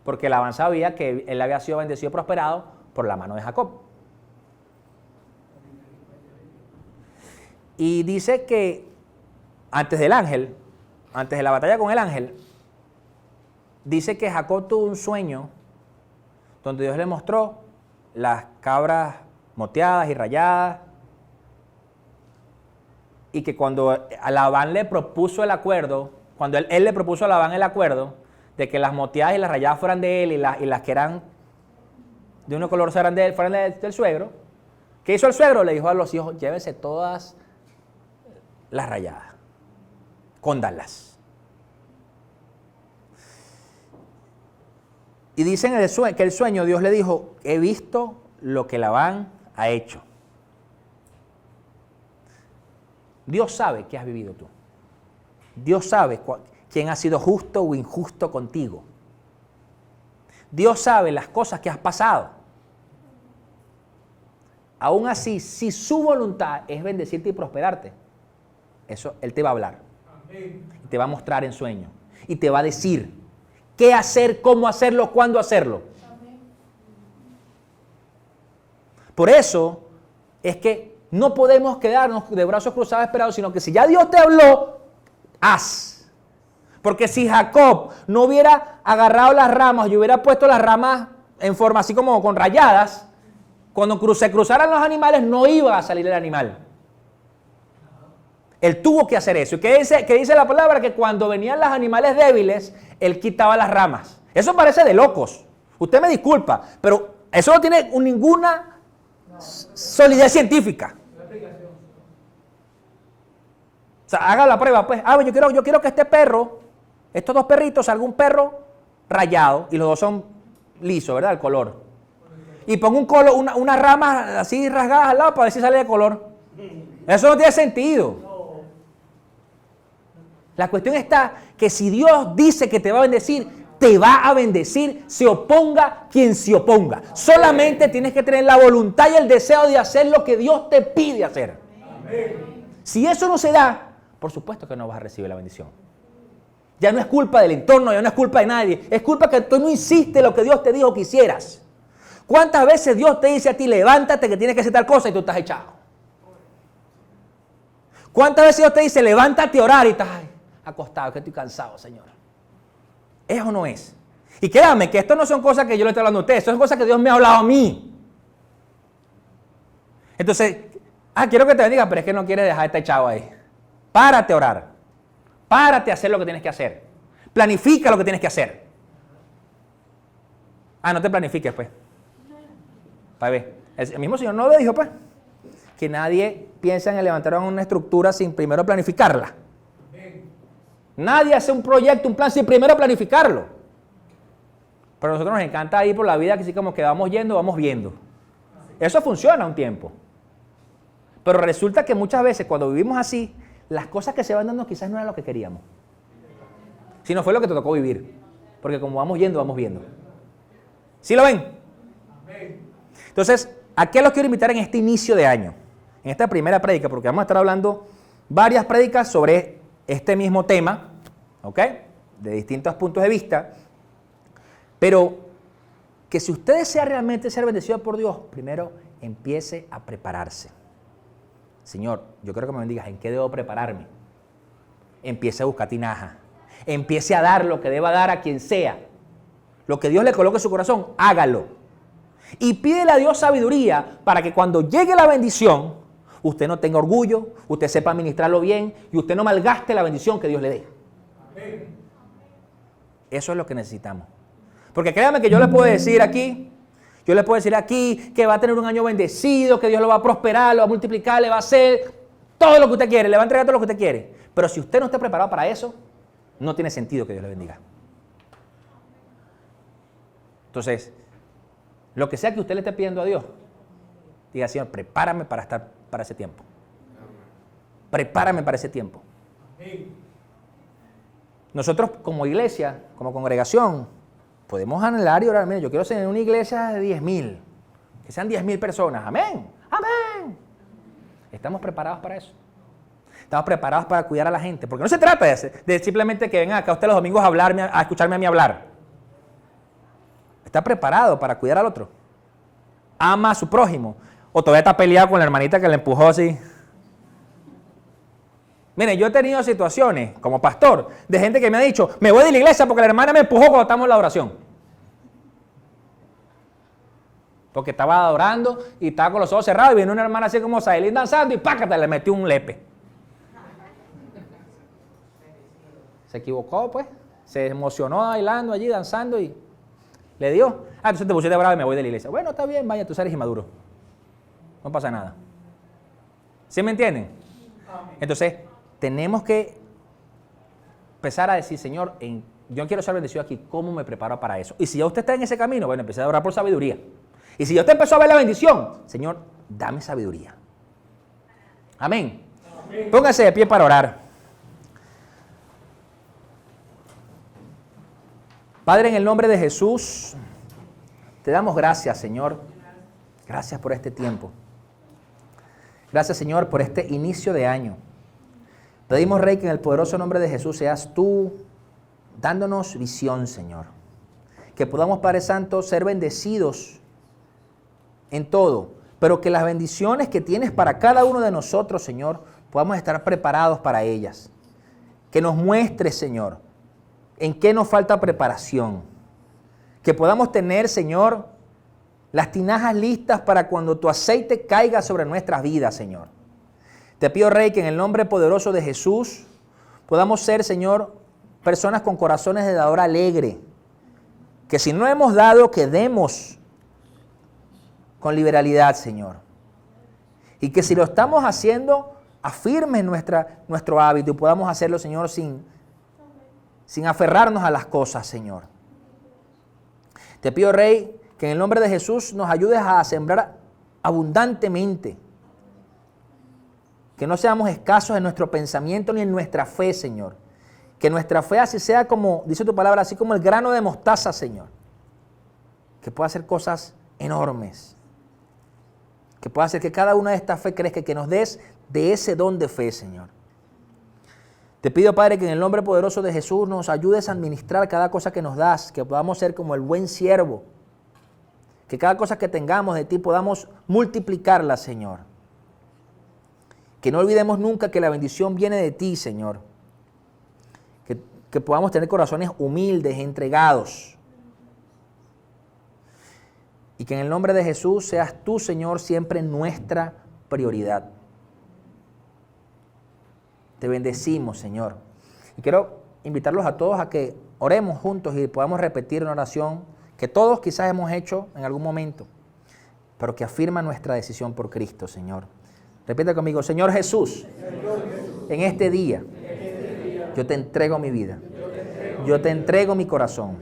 Porque Labán sabía que él había sido bendecido y prosperado por la mano de Jacob. Y dice que antes del ángel, antes de la batalla con el ángel, dice que Jacob tuvo un sueño donde Dios le mostró las cabras moteadas y rayadas, y que cuando Labán le propuso el acuerdo, cuando él le propuso a Labán el acuerdo de que las moteadas y las rayadas fueran de él y las que eran de un color fueran del suegro, ¿qué hizo el suegro? Le dijo a los hijos, llévense todas las rayadas, cóndalas. Y dicen que el sueño Dios le dijo, he visto lo que Labán ha hecho. Dios sabe qué has vivido tú. Dios sabe quién ha sido justo o injusto contigo. Dios sabe las cosas que has pasado. Aún así, si su voluntad es bendecirte y prosperarte, eso Él te va a hablar. Amén. Te va a mostrar en sueño. Y te va a decir qué hacer, cómo hacerlo, cuándo hacerlo. Amén. Por eso es que no podemos quedarnos de brazos cruzados esperados, sino que si ya Dios te habló, haz. Porque si Jacob no hubiera agarrado las ramas y hubiera puesto las ramas en forma así como con rayadas, cuando se cruzaran los animales no iba a salir el animal. Él tuvo que hacer eso. ¿Y qué dice la palabra? Que cuando venían los animales débiles, él quitaba las ramas. Eso parece de locos. Usted me disculpa, pero eso no tiene ninguna solidez científica. O sea, haga la prueba, pues. Yo quiero que este perro, estos dos perritos, salga un perro rayado y los dos son lisos, ¿verdad? El color. Y pongo unas ramas así rasgadas al lado para ver si sale de color. Eso no tiene sentido. La cuestión está que si Dios dice que te va a bendecir, te va a bendecir, se oponga quien se oponga. Solamente tienes que tener la voluntad y el deseo de hacer lo que Dios te pide hacer. Amén. Si eso no se da, por supuesto que no vas a recibir la bendición. Ya no es culpa del entorno, ya no es culpa de nadie. Es culpa que tú no hiciste lo que Dios te dijo que hicieras. ¿Cuántas veces Dios te dice a ti, levántate que tienes que hacer tal cosa y tú estás echado? ¿Cuántas veces Dios te dice, levántate a orar y estás acostado, que estoy cansado, Señor? ¿Es o no es? Y créanme que esto no son cosas que yo le estoy hablando a ustedes, son cosas que Dios me ha hablado a mí. Entonces, quiero que te bendiga, pero es que no quieres dejar de estar echado ahí. Párate a orar. Párate a hacer lo que tienes que hacer. Planifica lo que tienes que hacer. No te planifiques, pues. Para ver. El mismo Señor no lo dijo, pues. Que nadie piensa en levantar una estructura sin primero planificarla. Nadie hace un proyecto, un plan sin primero planificarlo. Pero a nosotros nos encanta ir por la vida que así como que vamos yendo, vamos viendo. Eso funciona un tiempo. Pero resulta que muchas veces cuando vivimos así, las cosas que se van dando quizás no eran lo que queríamos. Sino fue lo que te tocó vivir. Porque como vamos yendo, vamos viendo. ¿Sí lo ven? Entonces, ¿a qué los quiero invitar en este inicio de año? En esta primera prédica, porque vamos a estar hablando varias prédicas sobre este mismo tema, ¿ok? De distintos puntos de vista. Pero que si usted desea realmente ser bendecido por Dios, primero empiece a prepararse. Señor, yo quiero que me bendigas. ¿En qué debo prepararme? Empiece a buscar tinaja. Empiece a dar lo que deba dar a quien sea. Lo que Dios le coloque en su corazón, hágalo. Y pídele a Dios sabiduría para que cuando llegue la bendición, usted no tenga orgullo, usted sepa administrarlo bien y usted no malgaste la bendición que Dios le dé. Amén. Eso es lo que necesitamos. Porque créanme que yo les puedo decir aquí que va a tener un año bendecido, que Dios lo va a prosperar, lo va a multiplicar, le va a hacer todo lo que usted quiere, le va a entregar todo lo que usted quiere. Pero si usted no está preparado para eso, no tiene sentido que Dios le bendiga. Entonces, lo que sea que usted le esté pidiendo a Dios, diga, Señor, prepárame para estar para ese tiempo. Prepárame para ese tiempo. Nosotros como iglesia, como congregación, podemos anhelar y orar. Mira, yo quiero ser una iglesia de 10,000, que sean 10,000 personas. Amén, amén. Estamos preparados para eso. Estamos preparados para cuidar a la gente. Porque no se trata de simplemente que vengan acá usted los domingos a escucharme a mí hablar. Está preparado para cuidar al otro. Ama a su prójimo. O todavía está peleado con la hermanita que le empujó así. Miren, yo he tenido situaciones como pastor de gente que me ha dicho, me voy de la iglesia porque la hermana me empujó cuando estamos en la oración. Porque estaba adorando y estaba con los ojos cerrados y viene una hermana así como Saelín danzando y pácate, le metió un lepe. Se equivocó, pues. Se emocionó bailando allí, danzando y le dio. Entonces te pusiste bravo y me voy de la iglesia. Bueno, está bien, vaya, tú eres inmaduro. No pasa nada. ¿Sí me entienden? Entonces, tenemos que empezar a decir, Señor, yo quiero ser bendecido aquí, ¿cómo me preparo para eso? Y si ya usted está en ese camino, bueno, empecé a orar por sabiduría. Y si ya usted empezó a ver la bendición, Señor, dame sabiduría. Amén. Amén. Póngase de pie para orar. Padre, en el nombre de Jesús, te damos gracias, Señor. Gracias por este tiempo. Gracias, Señor, por este inicio de año. Pedimos, Rey, que en el poderoso nombre de Jesús seas tú dándonos visión, Señor. Que podamos, Padre Santo, ser bendecidos en todo, pero que las bendiciones que tienes para cada uno de nosotros, Señor, podamos estar preparados para ellas. Que nos muestres, Señor, en qué nos falta preparación. Que podamos tener, Señor, las tinajas listas para cuando tu aceite caiga sobre nuestras vidas, Señor. Te pido, Rey, que en el nombre poderoso de Jesús podamos ser, Señor, personas con corazones de dador alegre. Que si no hemos dado, que demos con liberalidad, Señor. Y que si lo estamos haciendo, afirme nuestro hábito y podamos hacerlo, Señor, sin aferrarnos a las cosas, Señor. Te pido, Rey, que en el nombre de Jesús nos ayudes a sembrar abundantemente. Que no seamos escasos en nuestro pensamiento ni en nuestra fe, Señor. Que nuestra fe así sea como, dice tu palabra, así como el grano de mostaza, Señor. Que pueda hacer cosas enormes. Que pueda hacer que cada una de estas fe crezca, que nos des de ese don de fe, Señor. Te pido, Padre, que en el nombre poderoso de Jesús nos ayudes a administrar cada cosa que nos das, que podamos ser como el buen siervo. Que cada cosa que tengamos de ti podamos multiplicarla, Señor. Que no olvidemos nunca que la bendición viene de ti, Señor. Que podamos tener corazones humildes, entregados. Y que en el nombre de Jesús seas tú, Señor, siempre nuestra prioridad. Te bendecimos, Señor. Y quiero invitarlos a todos a que oremos juntos y podamos repetir una oración que todos quizás hemos hecho en algún momento, pero que afirma nuestra decisión por Cristo, Señor. Repita conmigo, Señor Jesús, en este día yo te entrego mi vida. Yo te entrego mi corazón.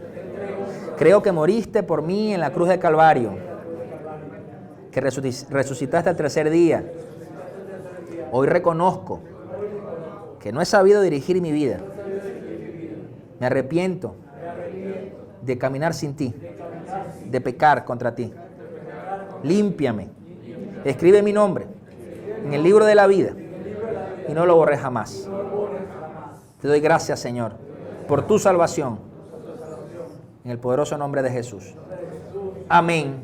Creo que moriste por mí en la cruz de Calvario, que resucitaste al tercer día. Hoy reconozco que no he sabido dirigir mi vida. Me arrepiento de caminar sin ti, de pecar contra ti. Límpiame. Escribe mi nombre en el libro de la vida y no lo borres jamás. Te doy gracias, Señor, por tu salvación. En el poderoso nombre de Jesús. Amén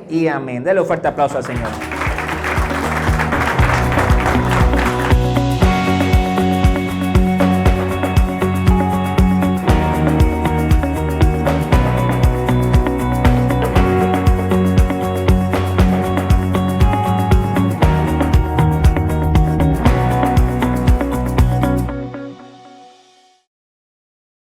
y amén. Dale un fuerte aplauso al Señor.